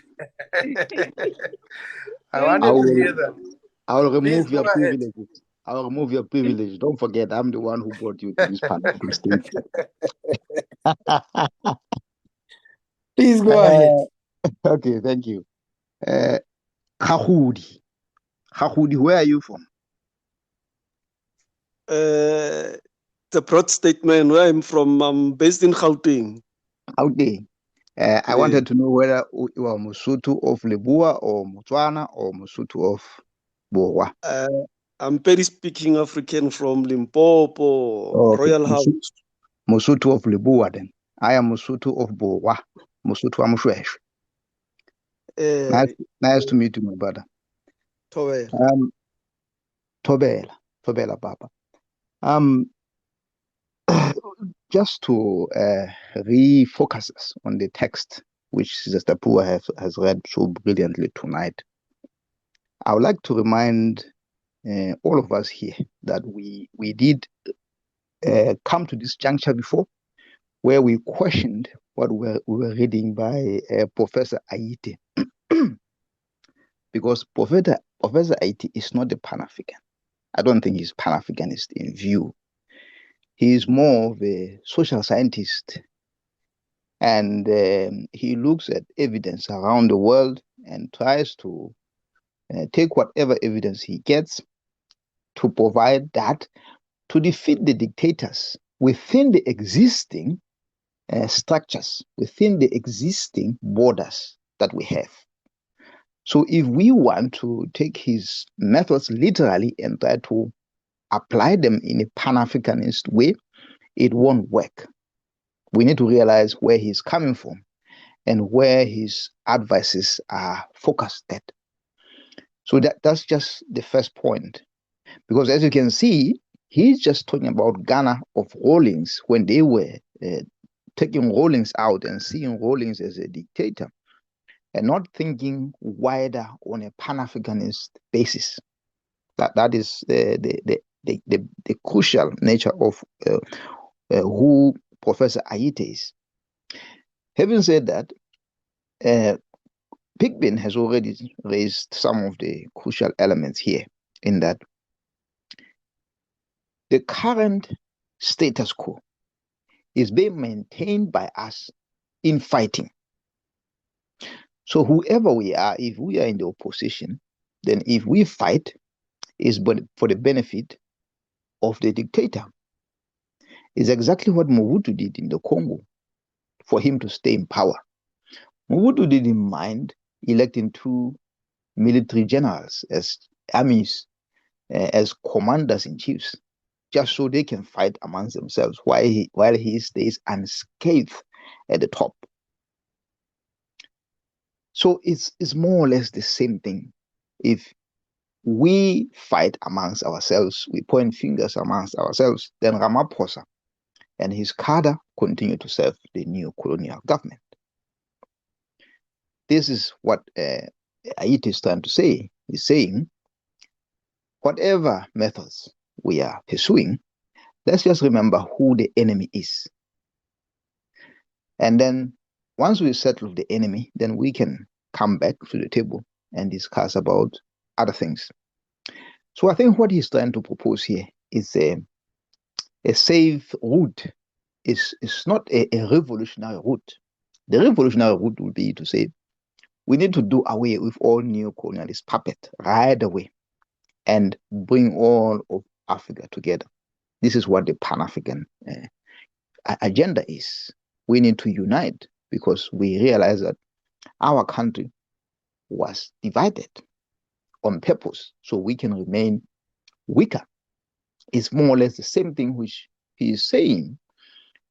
Speaker 3: I wanted to hear that.
Speaker 5: I will remove
Speaker 3: Please
Speaker 5: your
Speaker 3: go ahead.
Speaker 5: privileges. I will remove your privilege. Don't forget, I'm the one who brought you to this part of the state.
Speaker 3: Please go ahead.
Speaker 5: Okay, thank you. Khahudi, where are you from?
Speaker 4: The broad statement where I'm from, I'm based in Gauteng.
Speaker 5: Gauteng. I wanted to know whether you are Mosotho of Leboa or Motswana or Mosotho of Borwa.
Speaker 4: I'm very speaking African from Limpopo,
Speaker 5: Okay.
Speaker 4: Royal House.
Speaker 5: Mosotho of Leboa then. I am Mosotho of Borwa. Mosotho Amushwesh. Nice to meet you, my brother.
Speaker 4: Tobela.
Speaker 5: Tobela Baba. Just to refocus us on the text which Sister Pua has read so brilliantly tonight, I would like to remind all of us here that we did come to this juncture before, where we questioned what we were reading by Professor Aite. Because Professor Aite is not a Pan-African. I don't think he's Pan-Africanist in view. He is more of a social scientist, and he looks at evidence around the world and tries to take whatever evidence he gets to provide that to defeat the dictators within the existing structures, within the existing borders that we have. So if we want to take his methods literally and try to apply them in a Pan-Africanist way, it won't work. We need to realize where he's coming from and where his advices are focused at. So that's just the first point. Because as you can see, he's just talking about Ghana of Rawlings when they were taking Rawlings out and seeing Rawlings as a dictator and not thinking wider on a Pan-Africanist basis. That is the crucial nature of who Professor Aite is. Having said that, Pigbin has already raised some of the crucial elements here in that the current status quo is being maintained by us in fighting. So whoever we are, if we are in the opposition, then if we fight, is for the benefit of the dictator. It's exactly what Mobutu did in the Congo for him to stay in power. Mobutu didn't mind electing 2 military generals as armies, as commanders in chiefs. just so they can fight amongst themselves while he stays unscathed at the top. So it's more or less the same thing. If we fight amongst ourselves, we point fingers amongst ourselves, then Ramaphosa and his cadre continue to serve the new colonial government. This is what Haiti is trying to say. He's saying, whatever methods we are pursuing, let's just remember who the enemy is. And then once we settle the enemy, then we can come back to the table and discuss about other things. So I think what he's trying to propose here is a safe route. It's not a revolutionary route. The revolutionary route would be to say, we need to do away with all neo-colonialist puppet right away and bring all of Africa together. This is what the Pan-African agenda is. We need to unite because we realize that our country was divided on purpose so we can remain weaker. It's more or less the same thing which he is saying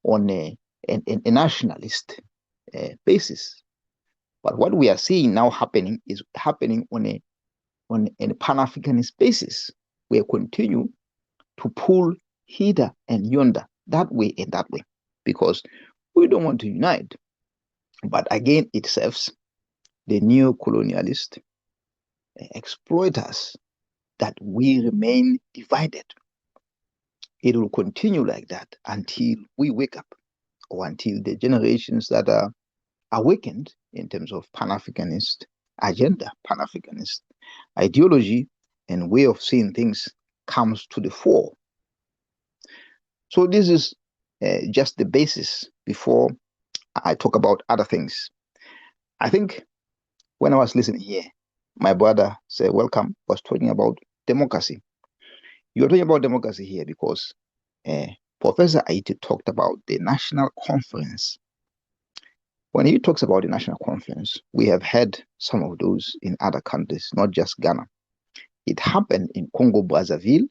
Speaker 5: on a nationalist basis. But what we are seeing now happening is happening on a Pan-Africanist basis. We continue to pull hither and yonder, that way and that way, because we don't want to unite. But again, it serves the neo-colonialist exploiters that we remain divided. It will continue like that until we wake up, or until the generations that are awakened in terms of Pan-Africanist agenda, Pan-Africanist ideology and way of seeing things comes to the fore. So this is just the basis before I talk about other things. I think when I was listening here, my brother said, welcome, was talking about democracy. You're talking about democracy here because Professor Haiti talked about the national conference. When he talks about the national conference, we have had some of those in other countries, not just Ghana. It happened in Congo-Brazzaville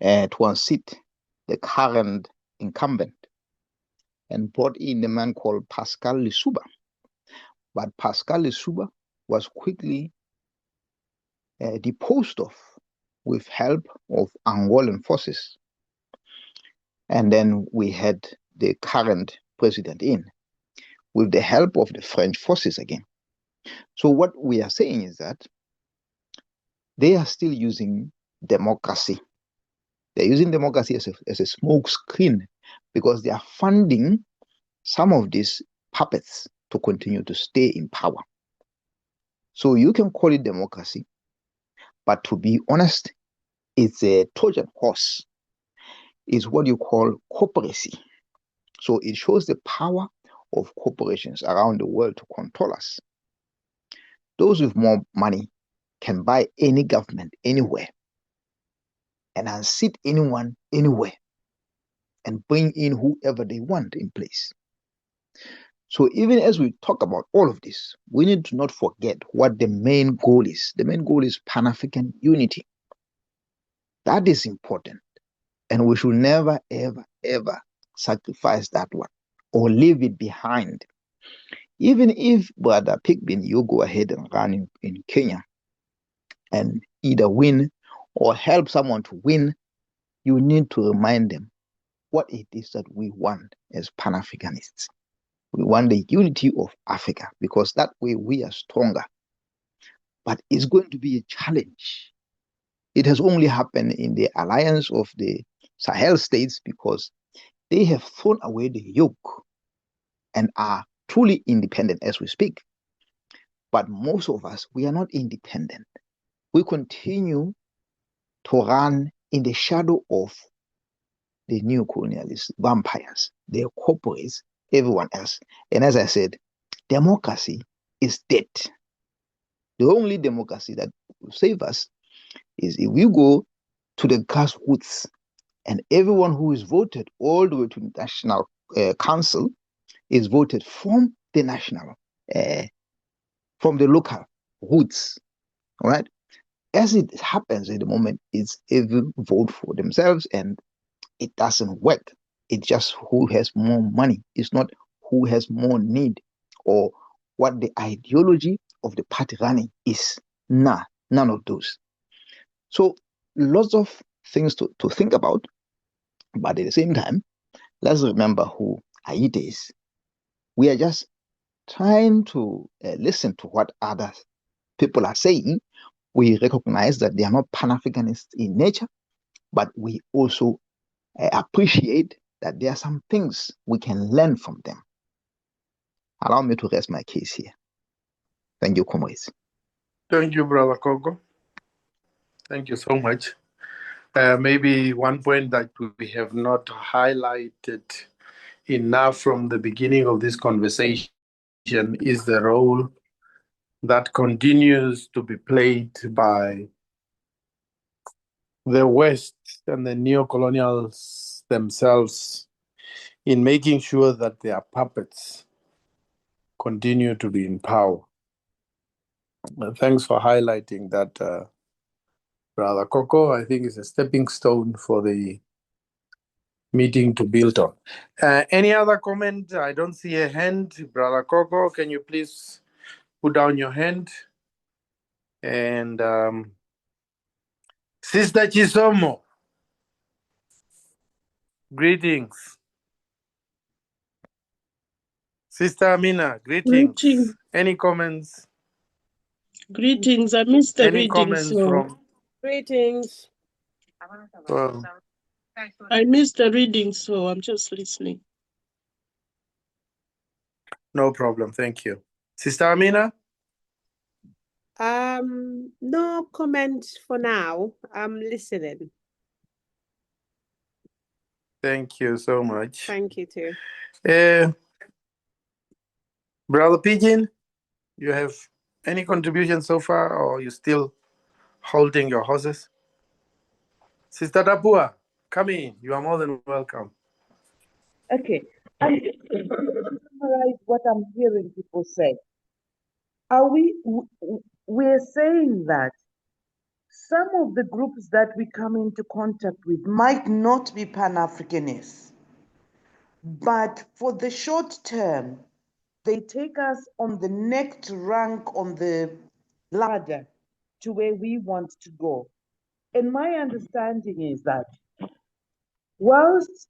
Speaker 5: to unseat the current incumbent and brought in a man called Pascal Lissouba. But Pascal Lissouba was quickly deposed of with help of Angolan forces. And then we had the current president in with the help of the French forces again. So what we are saying is that they are still using democracy. They're using democracy as a smoke screen because they are funding some of these puppets to continue to stay in power. So you can call it democracy, but to be honest, it's a Trojan horse. It's what you call corporacy. So it shows the power of corporations around the world to control us. Those with more money can buy any government anywhere and unseat anyone anywhere and bring in whoever they want in place. So even as we talk about all of this, we need to not forget what the main goal is. The main goal is Pan-African unity. That is important. And we should never, ever, ever sacrifice that one or leave it behind. Even if, Brother Pigbin, you go ahead and run in Kenya and either win or help someone to win, you need to remind them what it is that we want as Pan-Africanists. We want the unity of Africa because that way we are stronger. But it's going to be a challenge. It has only happened in the alliance of the Sahel states because they have thrown away the yoke and are truly independent as we speak. But most of us, we are not independent. We continue to run in the shadow of the new colonialist vampires, their corporates, everyone else. And as I said, democracy is dead. The only democracy that will save us is if we go to the grassroots and everyone who is voted all the way to the National Council is voted from the national, from the local roots, all right? as it happens at the moment, it's every vote for themselves, and it doesn't work. It's just who has more money. It's not who has more need or what the ideology of the party running is. Nah, none of those. So lots of things to think about, but at the same time, let's remember who Aida is. We are just trying to listen to what other people are saying. We recognize that they are not Pan-Africanists in nature, but we also appreciate that there are some things we can learn from them. Allow me to rest my case here. Thank you, comrades.
Speaker 3: Thank you, Brother Coco. Thank you so much. Maybe one point that we have not highlighted enough from the beginning of this conversation is the role that continues to be played by the West and the neocolonials themselves in making sure that their puppets continue to be in power. Thanks for highlighting that, Brother Coco. I think it's a stepping stone for the meeting to build on. Any other comment? I don't see a hand. Brother Coco, can you please put down your hand? And Sister Chisomo, greetings. Sister Amina, greetings.
Speaker 6: Greetings.
Speaker 3: Any comments?
Speaker 6: Greetings. I missed the
Speaker 3: Any
Speaker 6: reading,
Speaker 3: comments
Speaker 6: so
Speaker 3: from?
Speaker 7: Greetings.
Speaker 3: Well,
Speaker 6: I missed the reading, so I'm just listening.
Speaker 3: no problem. Thank you. Sister Amina?
Speaker 7: No comment for now. I'm listening.
Speaker 3: Thank you so much.
Speaker 7: Thank you too.
Speaker 3: Brother Pigeon, you have any contribution so far, or you still holding your horses? Sister Dabua, come in. You are more than welcome.
Speaker 2: Okay. I'm just going to summarize what I'm hearing people say. We're saying that some of the groups that we come into contact with might not be Pan-Africanists, but for the short term, they take us on the next rank on the ladder to where we want to go. And my understanding is that whilst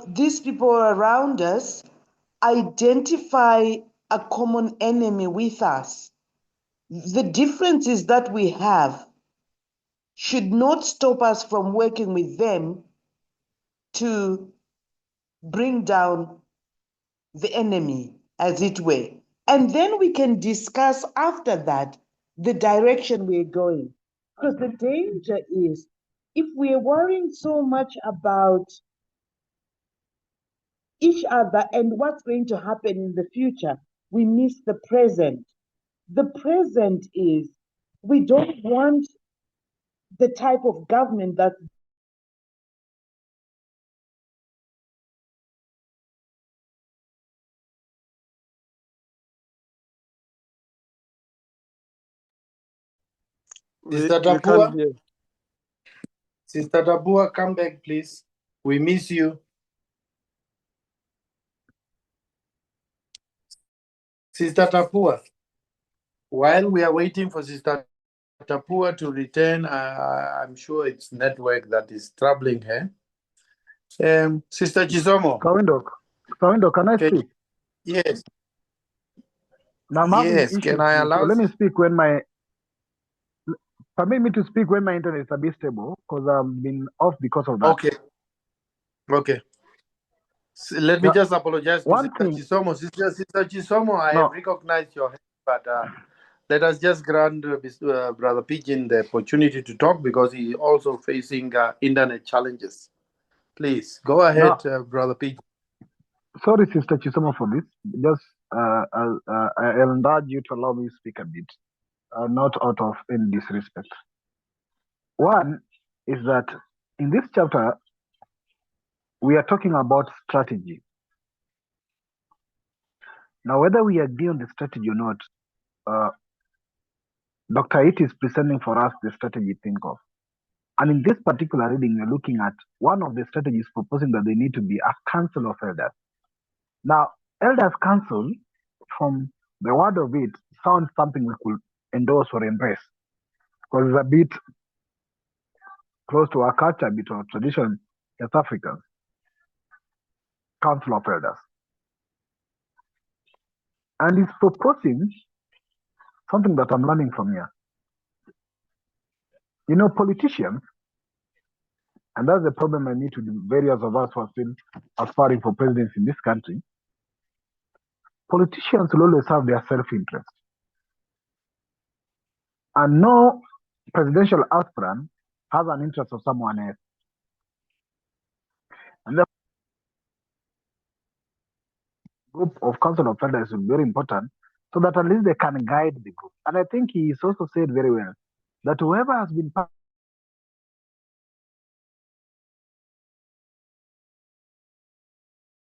Speaker 2: these people around us identify a common enemy with us, the differences that we have should not stop us from working with them to bring down the enemy, as it were. And then we can discuss after that the direction we're going. Because the danger is if we're worrying so much about each other and what's going to happen in the future, we miss the present. The present is we don't want the type of government that
Speaker 3: Sister
Speaker 4: We can't
Speaker 3: Dabua?
Speaker 4: hear.
Speaker 3: Sister Dabua, come back, please. We miss you. Sister Tapua, while we are waiting for Sister Tapua to return, I'm sure it's network that is troubling her. Sister Chisomo.
Speaker 1: Kawindo, can I speak?
Speaker 3: Yes.
Speaker 1: Now I'm having
Speaker 3: Yes.
Speaker 1: issues.
Speaker 3: Can I allow?
Speaker 1: Let me speak when permit me to speak when my internet is a bit stable, because I've been off because of that.
Speaker 3: Okay. Okay. So let me just apologize to Sister Chisomo. Sister Chisomo, I have recognized your hand, but let us just grant Brother Pigeon the opportunity to talk because he also facing internet challenges. Please go ahead, Brother Pigeon.
Speaker 1: Sorry, Sister Chisomo, for this. Just I'll encourage you to allow me to speak a bit, not out of any disrespect. One is that in this chapter, we are talking about strategy. Now, whether we agree on the strategy or not, Dr. It is presenting for us the strategy think of. And in this particular reading, we're looking at one of the strategies proposing that they need to be a council of elders. Now, elders council, from the word of it, sounds something we could endorse or embrace because it's a bit close to our culture, a bit of tradition as Africans. Council of Elders. And he's proposing something that I'm learning from here. You know, politicians, and that's the problem I need to do, various of us who are still aspiring for presidency in this country. Politicians will always have their self-interest. And no presidential aspirant has an interest of someone else. And the group of council of elders is very important so that at least they can guide the group. And I think he's also said very well that whoever has been part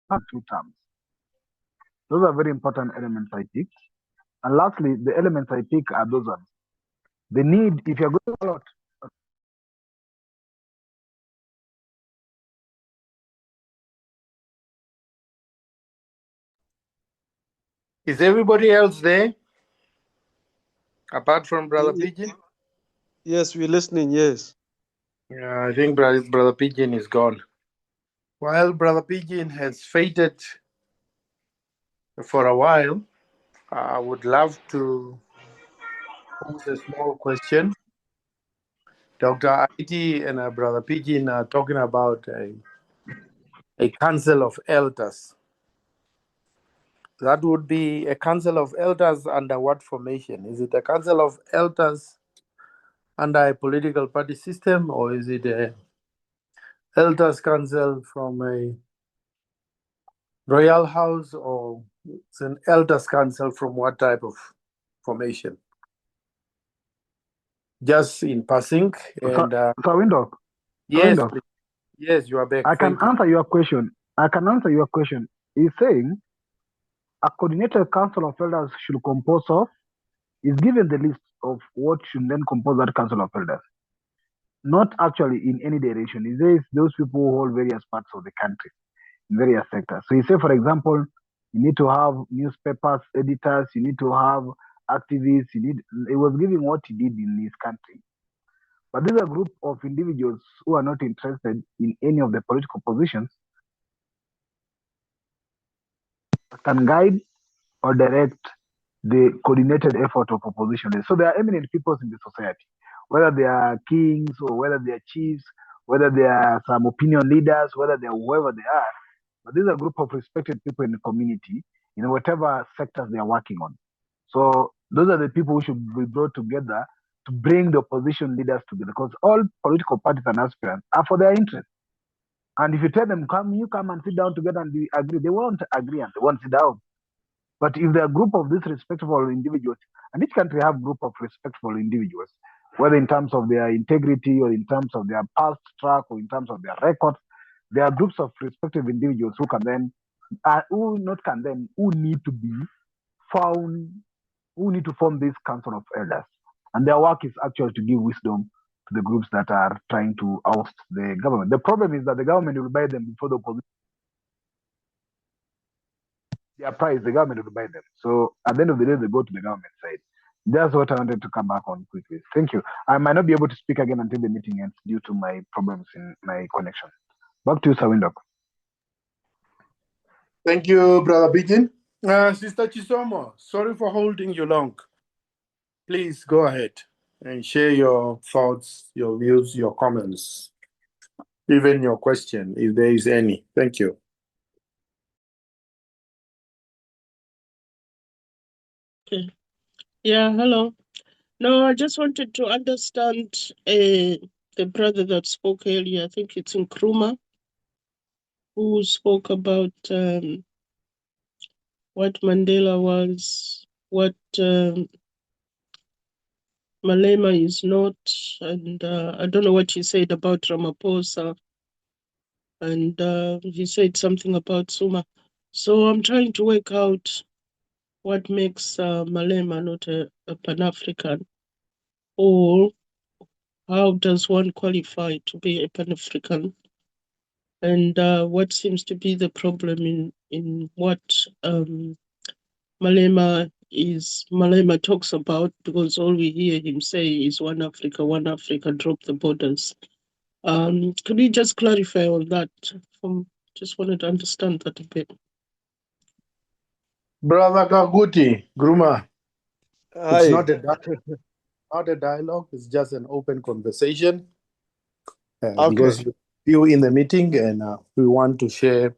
Speaker 1: 2 terms. Those are very important elements I picked. And lastly, the elements I pick are those ones. The need, if you're going a lot,
Speaker 3: Is everybody else there? Apart from Brother Pigeon?
Speaker 4: Yes, we're listening, yes.
Speaker 3: Yeah, I think Brother Pigeon is gone. While Brother Pigeon has faded for a while, I would love to pose a small question. Dr. IT and Brother Pigeon are talking about a council of elders. That would be a council of elders under what formation? Is it a council of elders under a political party system, or is it a elders council from a royal house, or it's an elders council from what type of formation? Just in passing. And
Speaker 1: Window.
Speaker 3: yes, please. Yes, you are back.
Speaker 1: I can answer your question. He's saying a coordinated council of elders should compose of, is given the list of what should then compose that council of elders. Not actually in any direction. He says those people who hold various parts of the country in various sectors. So he said, for example, you need to have newspapers, editors, you need to have activists, it was giving what he did in his country. But there's a group of individuals who are not interested in any of the political positions can guide or direct the coordinated effort of opposition. So there are eminent peoples in the society, whether they are kings or whether they are chiefs, whether they are some opinion leaders, whether they are whoever they are. But these are a group of respected people in the community in whatever sectors they are working on. So those are the people who should be brought together to bring the opposition leaders together, because all political parties and aspirants are for their interest. And if you tell them, come and sit down together and we agree, they won't agree and they won't sit down. But if they're a group of these respectable individuals, and each country have a group of respectable individuals, whether in terms of their integrity or in terms of their past track or in terms of their records, there are groups of respective individuals who can then, who need to be found, who need to form this council of elders. And their work is actually to give wisdom to the groups that are trying to oust the government. The problem is that the government will buy them before the opposition. Their price, the government will buy them. So at the end of the day, they go to the government side. That's what I wanted to come back on quickly. Thank you. I might not be able to speak again until the meeting ends due to my problems in my connection. Back to you, Sir Windhoek.
Speaker 3: Thank you, Brother Pigeon. Sister Chisomo, sorry for holding you long. Please go ahead and share your thoughts, your views, your comments, even your question, if there is any. Thank you.
Speaker 6: Okay. Yeah, hello. No, I just wanted to understand the brother that spoke earlier. I think it's Nkrumah, who spoke about what Mandela was, what Malema is not, and I don't know what he said about Ramaphosa, and he said something about Suma. So I'm trying to work out what makes Malema not a Pan-African. or how does one qualify to be a Pan-African? And what seems to be the problem in what Malema talks about, because all we hear him say is one Africa, drop the borders. Could you just clarify on that? Just wanted to understand that a bit.
Speaker 3: Brother Kaguti, Gruma, it's
Speaker 4: Hi.
Speaker 3: not a dialogue, it's just an open conversation
Speaker 4: Okay.
Speaker 3: because you in the meeting and we want to share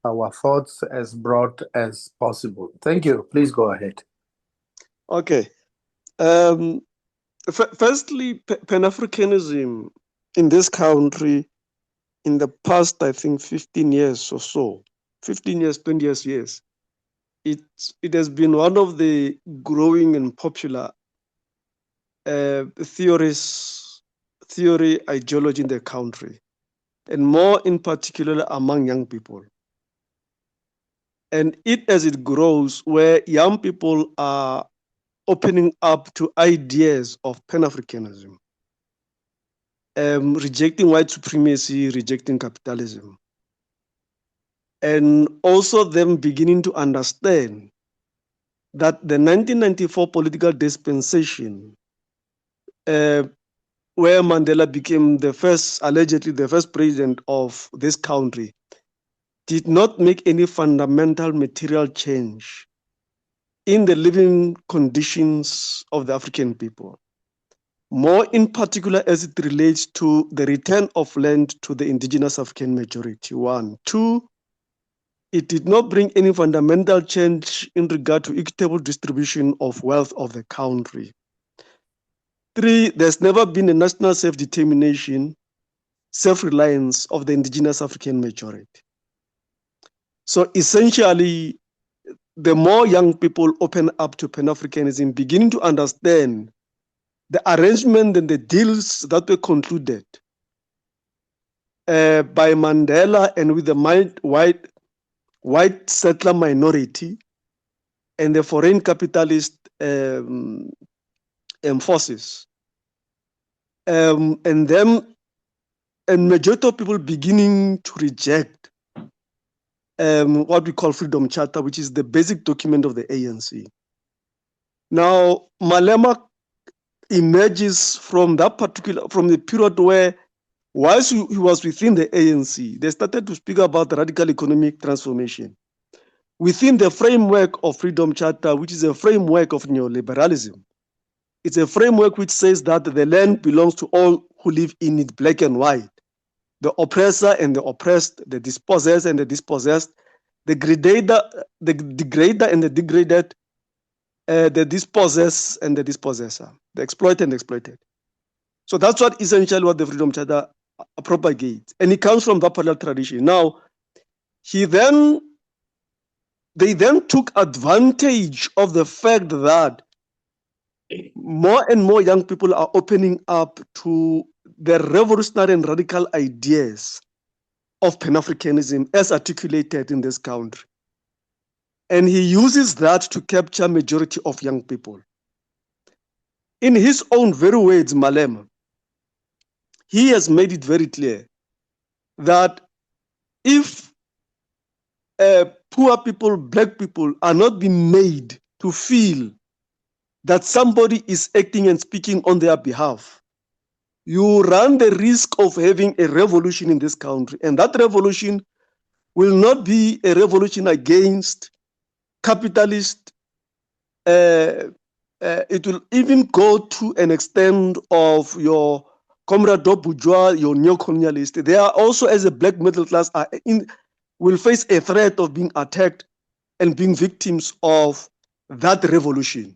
Speaker 3: our thoughts as broad as possible. Thank you. Please go ahead.
Speaker 4: Okay. Firstly, Pan-Africanism in this country in the past, I think, 15 years or so, 15 years, 20 years, yes, it has been one of the growing and popular theory ideology in the country, and more in particular among young people. And as it grows, where young people are opening up to ideas of Pan-Africanism, rejecting white supremacy, rejecting capitalism, and also them beginning to understand that the 1994 political dispensation, where Mandela became allegedly the first president of this country, did not make any fundamental material change in the living conditions of the African people, more in particular as it relates to the return of land to the indigenous African majority, one. Two, it did not bring any fundamental change in regard to equitable distribution of wealth of the country. Three, there's never been a national self-determination, self-reliance of the indigenous African majority. So essentially, the more young people open up to Pan-Africanism, beginning to understand the arrangement and the deals that were concluded by Mandela and with the white settler minority and the foreign capitalist forces, and majority of people beginning to reject what we call Freedom Charter, which is the basic document of the ANC. Now, Malema emerges from the period where, whilst he was within the ANC, they started to speak about the radical economic transformation within the framework of Freedom Charter, which is a framework of neoliberalism. It's a framework which says that the land belongs to all who live in it, black and white, the oppressor and the oppressed, the dispossessed and the dispossessed, the degrader and the degraded, the dispossessed and the dispossessor, the exploited and the exploited. So that's essentially what the Freedom Charter propagates. And it comes from that parallel tradition. Now, they then took advantage of the fact that more and more young people are opening up to the revolutionary and radical ideas of Pan-Africanism as articulated in this country. And he uses that to capture majority of young people. In his own very words, Malema, he has made it very clear that if poor people, black people, are not being made to feel that somebody is acting and speaking on their behalf, you run the risk of having a revolution in this country. And that revolution will not be a revolution against capitalist. It will even go to an extent of your comrade bourgeois, your neo-colonialist. They are also, as a black middle class, will face a threat of being attacked and being victims of that revolution.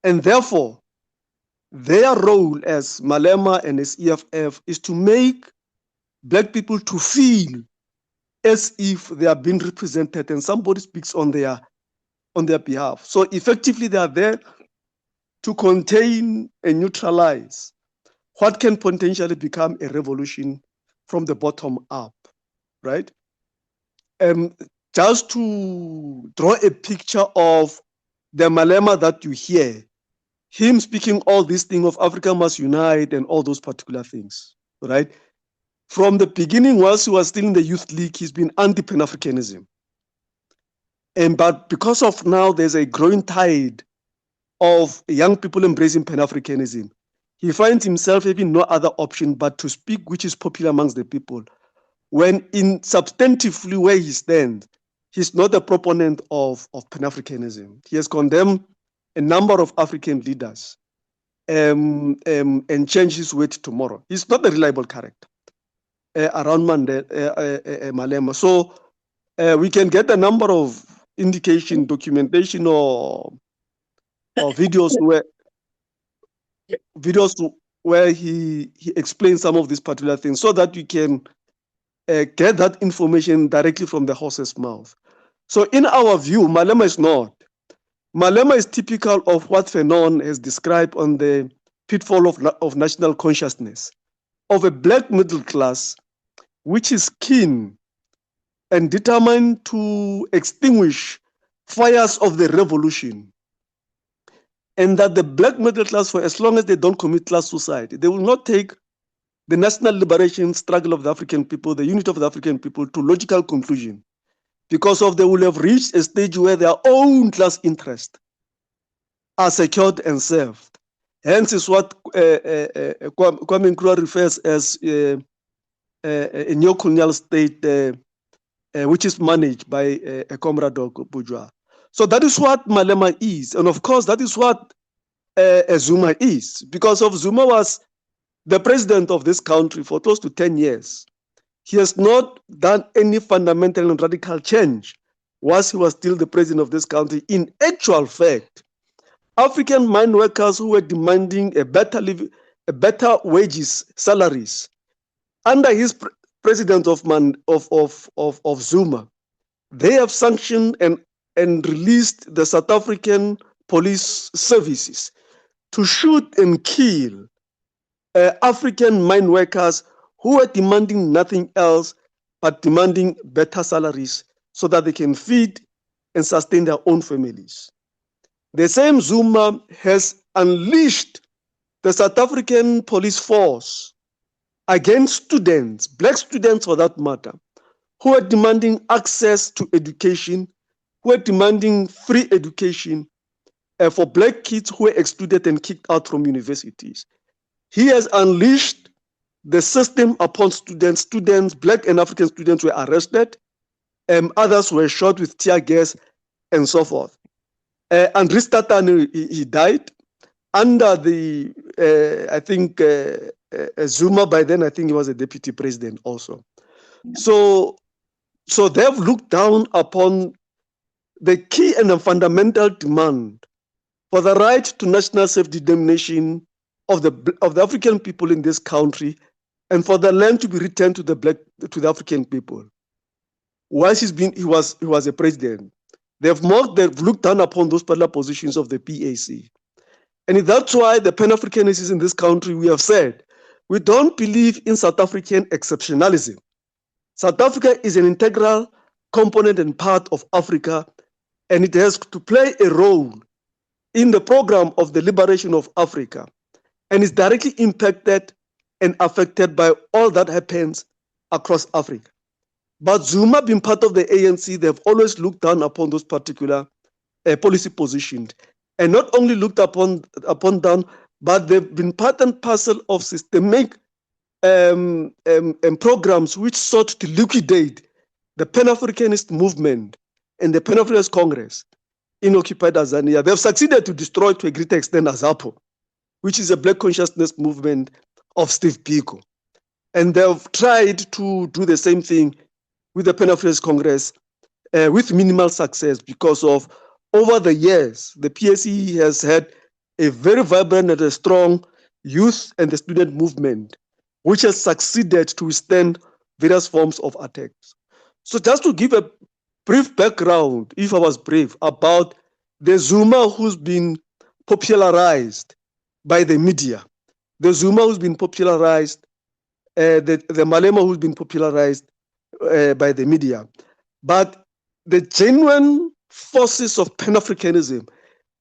Speaker 4: And therefore, their role as Malema and as EFF is to make black people to feel as if they are being represented and somebody speaks on their behalf. So effectively, they are there to contain and neutralize what can potentially become a revolution from the bottom up, right? Just to draw a picture of the Malema that you hear, him speaking all these things of Africa must unite and all those particular things, right? From the beginning, whilst he was still in the Youth League, he's been anti-Pan-Africanism. But because of now, there's a growing tide of young people embracing Pan-Africanism. He finds himself having no other option but to speak which is popular amongst the people. When in substantively where he stands, he's not a proponent of Pan-Africanism. He has condemned a number of African leaders and changed his weight tomorrow. He's not a reliable character around Malema. So we can get a number of indication, documentation, or videos where he explains some of these particular things so that you can get that information directly from the horse's mouth. So in our view, Malema is not. Malema is typical of what Fanon has described on the pitfall of national consciousness, of a black middle class which is keen and determined to extinguish fires of the revolution. And that the black middle class, for as long as they don't commit class suicide, they will not take the national liberation struggle of the African people, the unity of the African people, to logical conclusion, because of they will have reached a stage where their own class interests are secured and served. Hence is what Kwame Nkrumah refers as a neo-colonial state which is managed by a comrade of bourgeois. So that is what Malema is. And of course, that is what Zuma is, because of Zuma was the president of this country for close to 10 years. He has not done any fundamental and radical change whilst he was still the president of this country. In actual fact, African mine workers who were demanding a better wages, salaries, under his president of Zuma, they have sanctioned and released the South African police services to shoot and kill African mine workers who were demanding nothing else but demanding better salaries so that they can feed and sustain their own families. The same Zuma has unleashed the South African police force against students, black students for that matter, who are demanding access to education, who are demanding free education for black kids who were excluded and kicked out from universities. He has unleashed the system upon students. Students, black and African students, were arrested, others were shot with tear gas and so forth. Andries Tatane, he died under the, I think, Zuma. By then, I think he was a deputy president also. So they've looked down upon the key and the fundamental demand for the right to national self-determination of the African people in this country, and for the land to be returned to the African people. Whilst he was a president, they've looked down upon those particular positions of the PAC. And that's why the Pan-Africanists in this country, we have said, we don't believe in South African exceptionalism. South Africa is an integral component and part of Africa, and it has to play a role in the program of the liberation of Africa, and is directly impacted and affected by all that happens across Africa. But Zuma, being part of the ANC, they've always looked down upon those particular policy positions, and not only looked upon down, but they've been part and parcel of systemic programs which sought to liquidate the Pan-Africanist movement and the Pan-Africanist Congress in occupied Tanzania. They've succeeded to destroy to a greater extent AZAPO, which is a black consciousness movement of Steve Biko. And they've tried to do the same thing with the Pan-Africanist Congress with minimal success, because of over the years, the PAC has had a very vibrant and a strong youth and the student movement, which has succeeded to withstand various forms of attacks. So just to give a brief background, if I was brief, about the Zuma who's been popularized by the media, the Zuma who's been popularized, the Malema who's been popularized by the media. But the genuine forces of Pan-Africanism,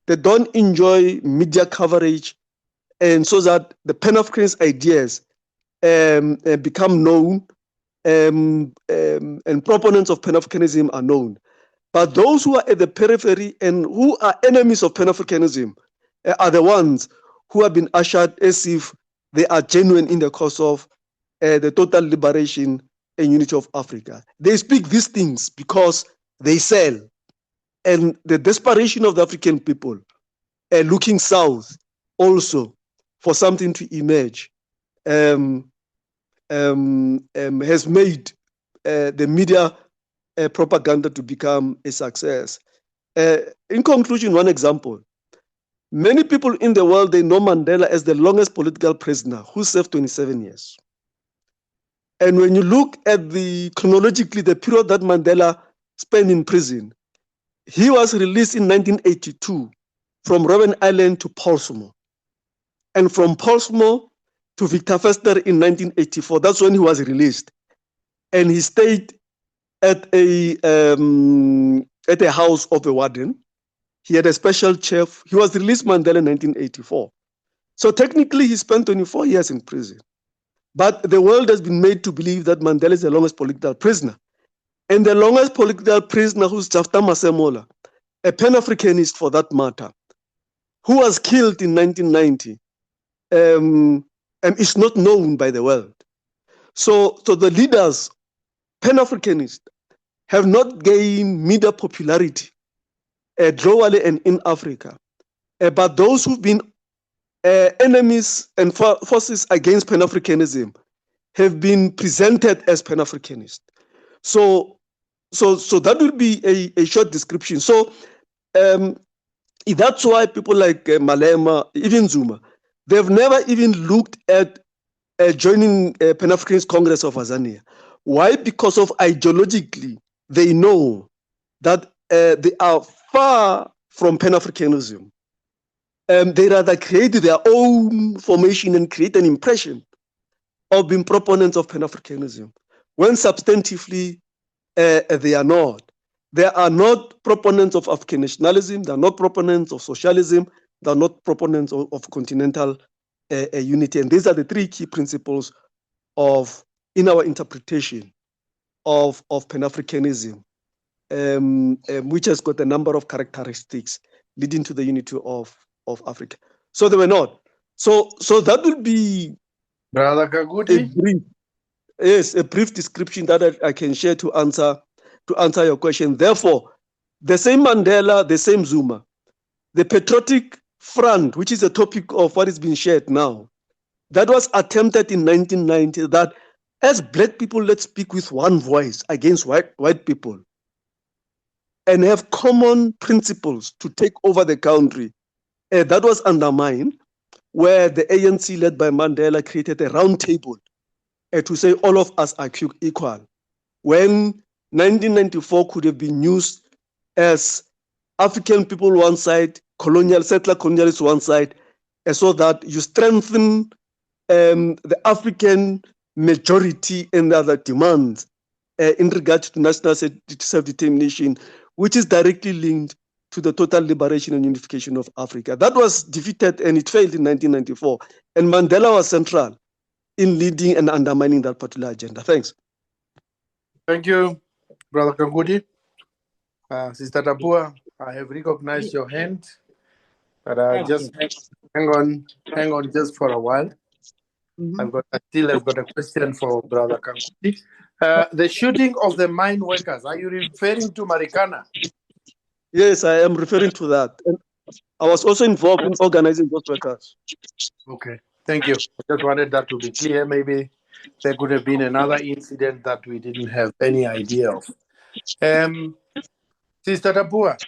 Speaker 4: they don't enjoy media coverage, and so that the Pan-Africanist ideas become known, and proponents of Pan-Africanism are known. But those who are at the periphery and who are enemies of Pan-Africanism are the ones who have been ushered as if they are genuine in the cause of the total liberation and unity of Africa. They speak these things because they sell. And the desperation of the African people looking south also for something to emerge has made the media propaganda to become a success. In conclusion, one example. Many people in the world, they know Mandela as the longest political prisoner who served 27 years. And when you look at chronologically, the period that Mandela spent in prison, he was released in 1982 from Robben Island to Portsmouth. And from Portsmouth to Victor Verster in 1984, that's when he was released. And he stayed at a house of a warden. He had a special chef. He was released Mandela in 1984. So technically, he spent 24 years in prison. But the world has been made to believe that Mandela is the longest political prisoner. And the longest political prisoner, who's Jafta Masemola, a Pan-Africanist for that matter, who was killed in 1990, and is not known by the world. So the leaders, Pan-Africanists, have not gained media popularity globally and in Africa. But those who've been enemies and forces against Pan-Africanism have been presented as Pan-Africanist. So that would be a short description. So that's why people like Malema, even Zuma, they've never even looked at joining Pan-Africanist Congress of Azania. Why? Because of ideologically, they know that they are far from Pan-Africanism. They rather create their own formation and create an impression of being proponents of Pan-Africanism, when substantively they are not. They are not proponents of African nationalism, they are not proponents of socialism, they are not proponents of continental unity. And these are the three key principles in our interpretation of Pan-Africanism, which has got a number of characteristics leading to the unity of Africa. So they were not. So that will be
Speaker 3: Brother Kaguti.
Speaker 4: a brief description that I can share to answer your question. Therefore, the same Mandela, the same Zuma, the patriotic front, which is the topic of what is being shared now, that was attempted in 1990, that as Black people, let's speak with one voice against white people and have common principles to take over the country. That was undermined, where the ANC led by Mandela created a round table to say all of us are equal, when 1994 could have been used as African people one side, settler colonialists one side, so that you strengthen the African majority and other demands in regard to national self-determination, which is directly linked to the total liberation and unification of Africa. That was defeated and it failed in 1994. And Mandela was central in leading and undermining that particular agenda. Thanks.
Speaker 3: Thank you, Brother Kaguti. Sister Tapua, I have recognized your hand, but just hang on just for a while. I still have got a question for Brother Kaguti. The shooting of the mine workers, are you referring to Marikana?
Speaker 4: Yes, I am referring to that. And I was also involved in organizing those workers.
Speaker 3: Okay, thank you. I just wanted that to be clear. Maybe there could have been another incident that we didn't have any idea of. Sister Tapua.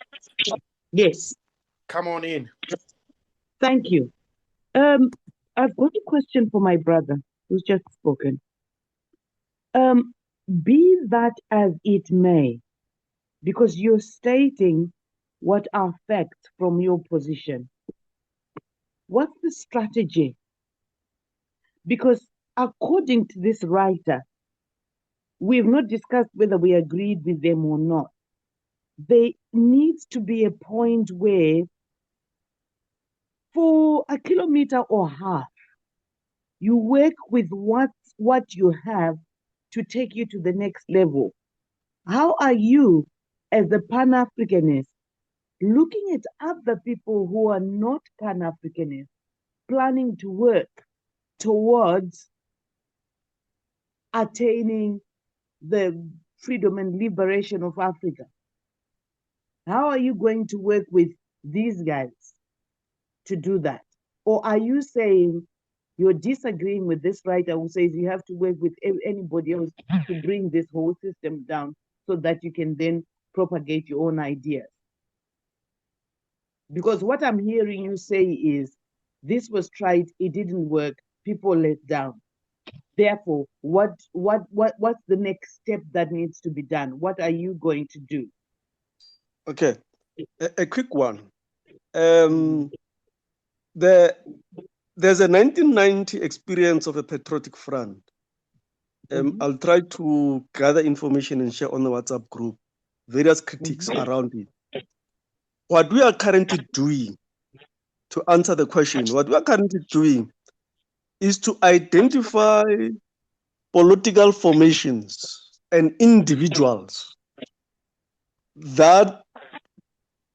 Speaker 2: Yes.
Speaker 3: Come on in.
Speaker 2: Thank you. I've got a question for my brother who's just spoken. Be that as it may, because you're stating what are facts from your position. What's the strategy? Because according to this writer, we've not discussed whether we agreed with them or not. There needs to be a point where for a kilometer or half. You work with what you have to take you to the next level. How are you, as a Pan-Africanist, looking at other people who are not Pan-Africanists, planning to work towards attaining the freedom and liberation of Africa? How are you going to work with these guys to do that? Or are you saying you're disagreeing with this writer who says you have to work with anybody else to bring this whole system down so that you can then propagate your own ideas? Because what I'm hearing you say is this was tried, it didn't work, people let down. Therefore, what's the next step that needs to be done? What are you going to do?
Speaker 4: Okay, a quick one. There's a 1990 experience of a patriotic front. I'll try to gather information and share on the WhatsApp group, various critiques around it. What we are currently doing, to answer the question, what we are currently doing is to identify political formations and individuals that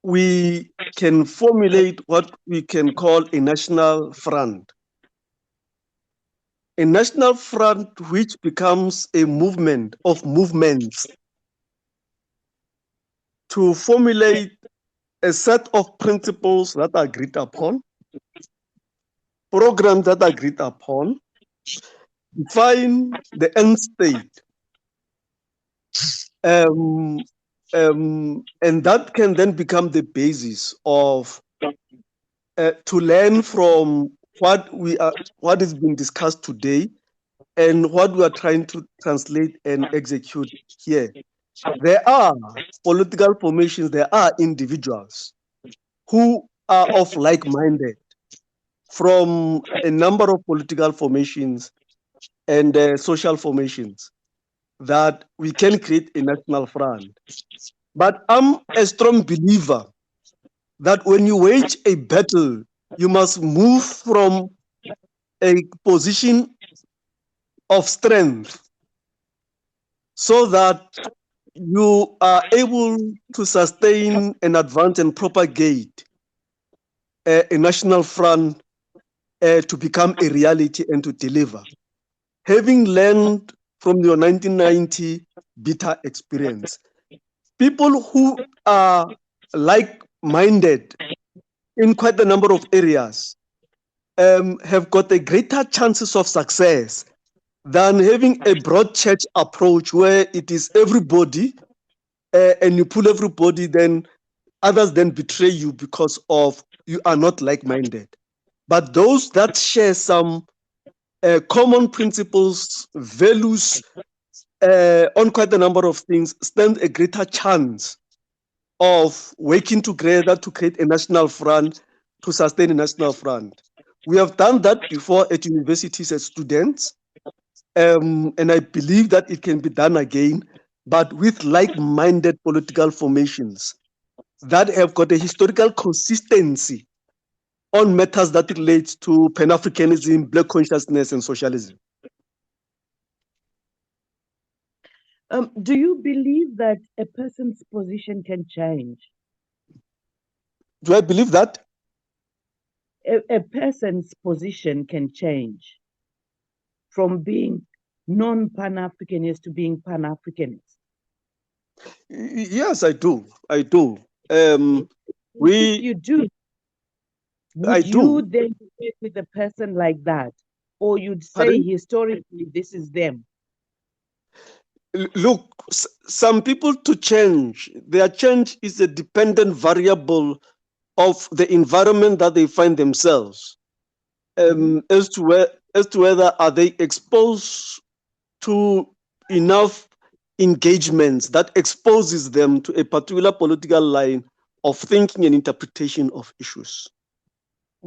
Speaker 4: we can formulate what we can call a national front. A national front which becomes a movement of movements to formulate a set of principles that are agreed upon, programs that are agreed upon, define the end state, and that can then become the basis of to learn from what is being discussed today and what we are trying to translate and execute here. There are political formations, there are individuals who are of like-minded from a number of political formations and social formations that we can create a national front. But I'm a strong believer that when you wage a battle, you must move from a position of strength so that you are able to sustain and advance and propagate a national front to become a reality and to deliver. Having learned from your 1990 bitter experience, people who are like-minded in quite a number of areas have got a greater chances of success than having a broad church approach where it is everybody and you pull everybody, then others then betray you because of you are not like-minded. But those that share some common principles, values on quite a number of things stand a greater chance of working together to create a national front, to sustain a national front. We have done that before at universities as students, and I believe that it can be done again, but with like-minded political formations that have got a historical consistency on matters that relate to Pan-Africanism, Black consciousness, and socialism.
Speaker 2: Do you believe that a person's position can change?
Speaker 4: Do I believe that?
Speaker 2: A person's position can change from being non-Pan-Africanist to being Pan-Africanist?
Speaker 4: Yes, I do. I do.
Speaker 2: If you do, would you then work with a person like that? Or you'd say historically, this is them?
Speaker 4: Look, some people to change, their change is a dependent variable of the environment that they find themselves, as to whether are they exposed to enough engagements that exposes them to a particular political line of thinking and interpretation of issues.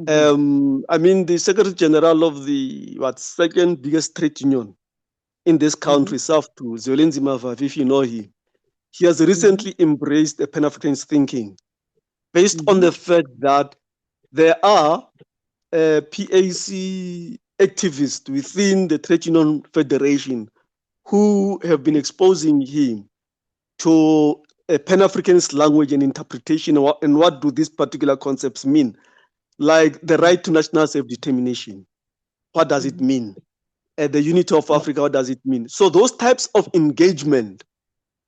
Speaker 4: I mean, the Secretary General of the second biggest trade union in this country, South to Zwelinzi Mavavi, if you know him, he has recently embraced a Pan-Africanist thinking based on the fact that there are PAC activists within the Trade Union Federation who have been exposing him to a Pan-Africanist language and interpretation, and what do these particular concepts mean? Like the right to national self-determination. What does it mean? The unity of Africa, what does it mean? So those types of engagement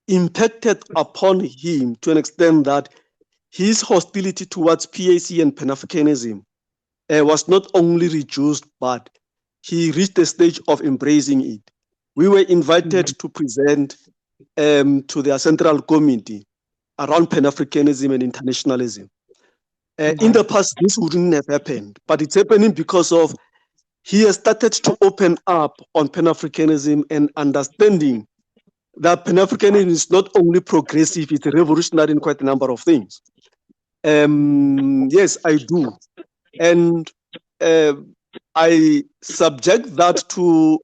Speaker 4: impacted upon him to an extent that his hostility towards PAC and Pan-Africanism was not only reduced, but he reached the stage of embracing it. We were invited to present to their central committee around Pan-Africanism and internationalism. In the past, this wouldn't have happened, but it's happening because of he has started to open up on Pan-Africanism and understanding that Pan-Africanism is not only progressive, it's revolutionary in quite a number of things. Yes, I do. And I subject that to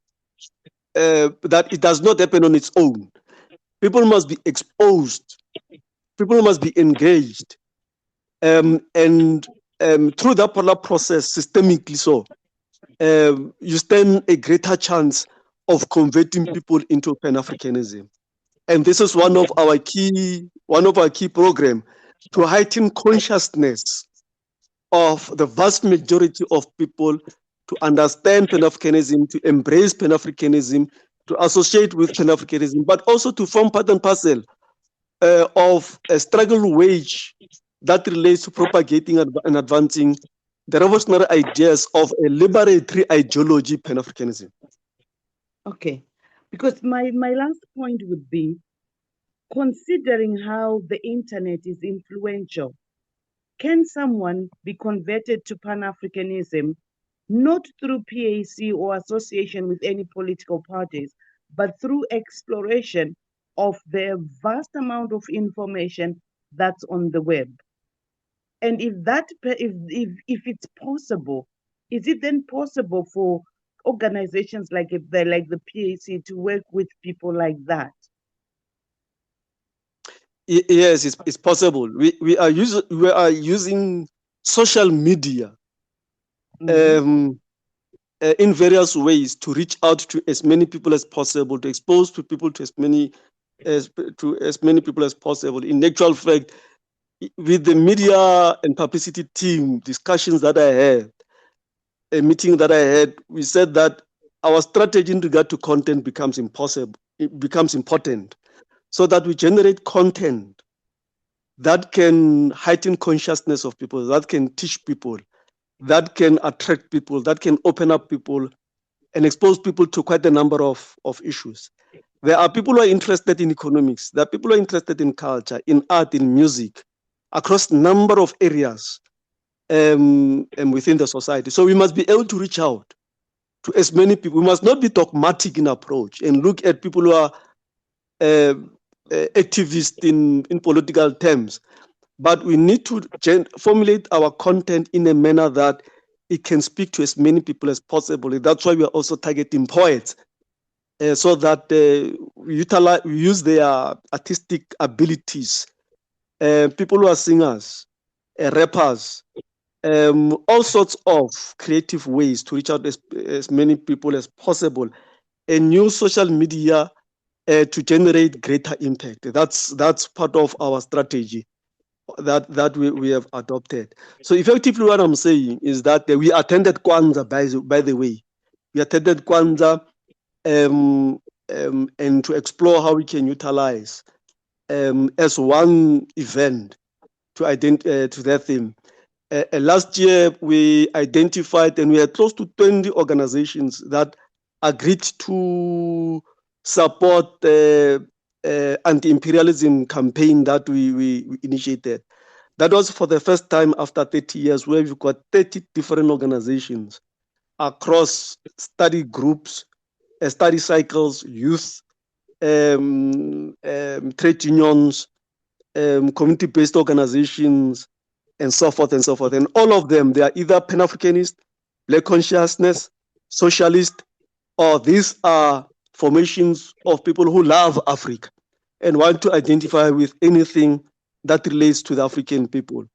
Speaker 4: that it does not happen on its own. People must be exposed. People must be engaged. And through that particular process, systemically so, you stand a greater chance of converting people into Pan-Africanism. And this is one of our key programs to heighten consciousness of the vast majority of people to understand Pan-Africanism, to embrace Pan-Africanism, to associate with Pan-Africanism, but also to form part and parcel of a struggle wage that relates to propagating and advancing the revolutionary ideas of a liberatory ideology, Pan-Africanism.
Speaker 2: Okay, because my last point would be, considering how the internet is influential, can someone be converted to Pan-Africanism not through PAC or association with any political parties, but through exploration of the vast amount of information that's on the web? And if it's possible, is it then possible for organizations like the PAC to work with people like that?
Speaker 4: Yes, it's possible. We are using social media in various ways to reach out to as many people as possible, to expose to people to as many people as possible. In actual fact, with the media and publicity team discussions that I had, a meeting that I had, we said that our strategy in regard to content becomes important, so that we generate content that can heighten consciousness of people, that can teach people, that can attract people, that can open up people and expose people to quite a number of issues. There are people who are interested in economics. There are people who are interested in culture, in art, in music, across a number of areas and within the society. So we must be able to reach out to as many people. We must not be dogmatic in approach and look at people who are activists in political terms, but we need to formulate our content in a manner that it can speak to as many people as possible. That's why we are also targeting poets, so that we use their artistic abilities, people who are singers, rappers, all sorts of creative ways to reach out as many people as possible, and use social media to generate greater impact. That's part of our strategy that we have adopted. So effectively what I'm saying is that we attended Kwanzaa, by the way. We attended Kwanzaa and to explore how we can utilize as one event to that theme. Last year, we identified and we had close to 20 organizations that agreed to support the anti-imperialism campaign that we initiated. That was for the first time after 30 years, where we've got 30 different organizations across study groups, study cycles, youth, trade unions, community-based organizations, and so forth and so forth. And all of them, they are either Pan-Africanist, Black consciousness, socialist, or these are formations of people who love Africa and want to identify with anything that relates to the African people.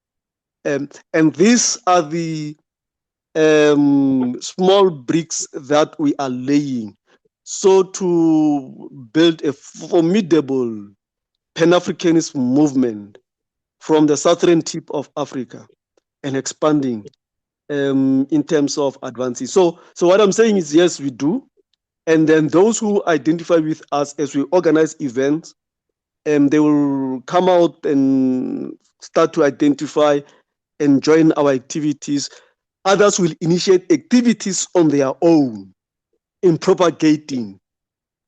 Speaker 4: And these are the small bricks that we are laying. So to build a formidable Pan-Africanist movement from the southern tip of Africa and expanding in terms of advancing. So what I'm saying is, yes, we do. And then those who identify with us as we organize events, they will come out and start to identify and join our activities. Others will initiate activities on their own in propagating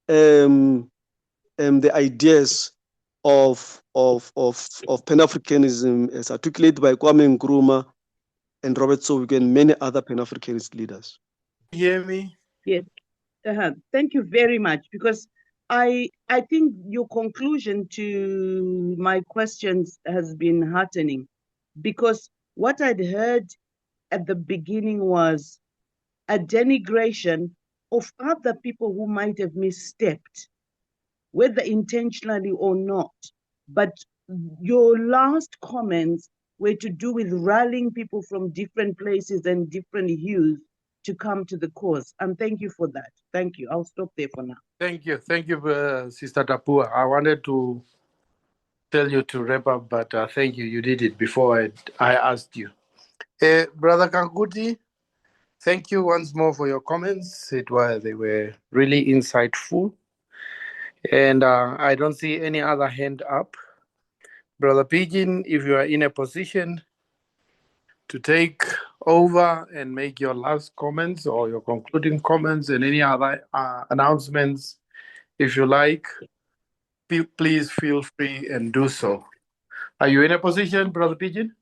Speaker 4: the ideas of Pan-Africanism as articulated by Kwame Nkrumah and Robert Sobukwe and many other Pan-Africanist leaders.
Speaker 3: You hear me?
Speaker 2: Yes. Thank you very much, because I think your conclusion to my questions has been heartening, because what I'd heard at the beginning was a denigration of other people who might have misstepped, whether intentionally or not. But your last comments were to do with rallying people from different places and different hues to come to the cause. And thank you for that. Thank you. I'll stop there for now.
Speaker 3: Thank you, Sister Tapua. I wanted to tell you to wrap up, but thank you. You did it before I asked you. Brother Kankuti, thank you once more for your comments. They were really insightful. And I don't see any other hand up. Brother Pigeon, if you are in a position to take over and make your last comments or your concluding comments and any other announcements, if you like, please feel free and do so. Are you in a position, Brother Pigeon?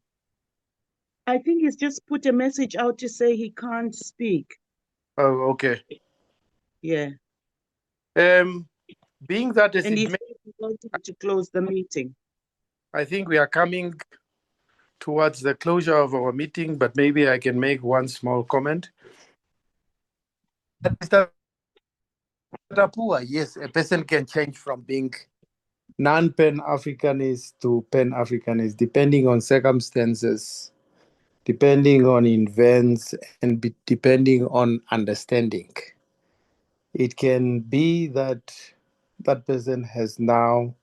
Speaker 2: I think he's just put a message out to say he can't speak.
Speaker 3: Oh, okay.
Speaker 2: Yeah.
Speaker 3: Being that
Speaker 2: and he wanted to close the meeting.
Speaker 3: I think we are coming towards the closure of our meeting, but maybe I can make one small comment. Mr. Tapua, yes, a person can change from being non-Pan-Africanist to Pan-Africanist, depending on circumstances, depending on events, and depending on understanding. It can be that that person has now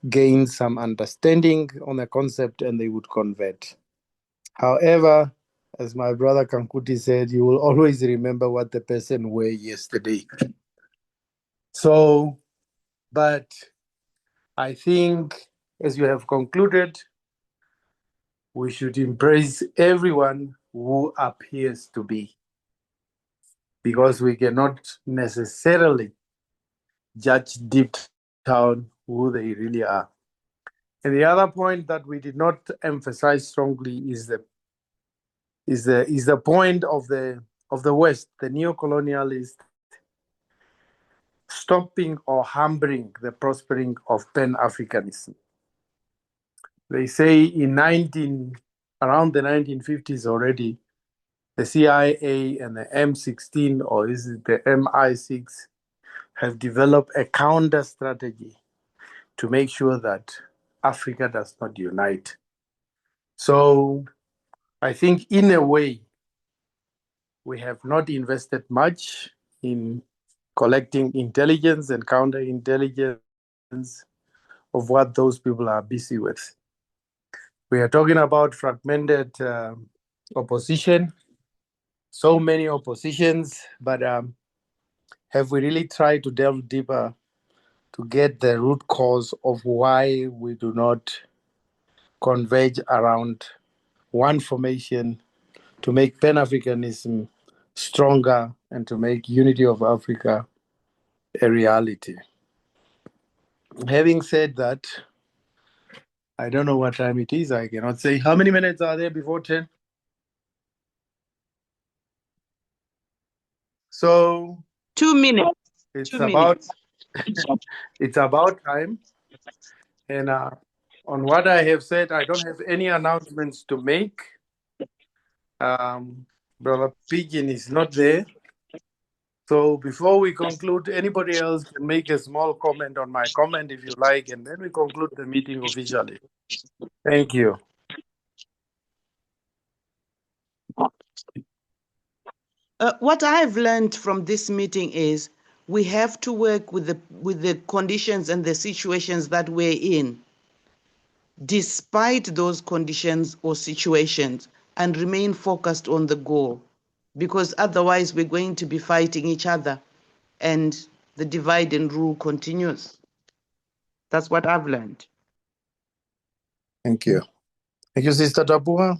Speaker 3: gained some understanding on a concept and they would convert. However, as my brother Kankuti said, you will always remember what the person were yesterday. So, but I think, as you have concluded, we should embrace everyone who appears to be, because we cannot necessarily judge deep down who they really are. And the other point that we did not emphasize strongly is the point of the West, the neo-colonialist, stopping or hampering the prospering of Pan-Africanism. They say around the 1950s already, the CIA and the M16, or is it the MI6, have developed a counter strategy to make sure that Africa does not unite. So I think in a way, we have not invested much in collecting intelligence and counterintelligence of what those people are busy with. We are talking about fragmented opposition, so many oppositions, but have we really tried to delve deeper to get the root cause of why we do not converge around one formation to make Pan-Africanism stronger and to make unity of Africa a reality? Having said that, I don't know what time it is. I cannot say. How many minutes are there before 10? So
Speaker 2: 2 minutes.
Speaker 3: it's about time. And on what I have said, I don't have any announcements to make. Brother Pigeon is not there. So before we conclude, anybody else can make a small comment on my comment if you like, and then we conclude the meeting officially. Thank you.
Speaker 2: What I've learned from this meeting is we have to work with the conditions and the situations that we're in, despite those conditions or situations, and remain focused on the goal, because otherwise we're going to be fighting each other and the divide and rule continues. That's what I've learned.
Speaker 3: Thank you. Thank you, Sister Tapua.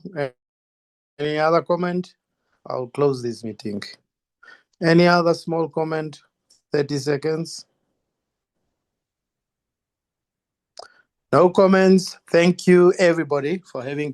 Speaker 3: Any other comment? I'll close this meeting. Any other small comment? 30 seconds. No comments. Thank you, everybody, for having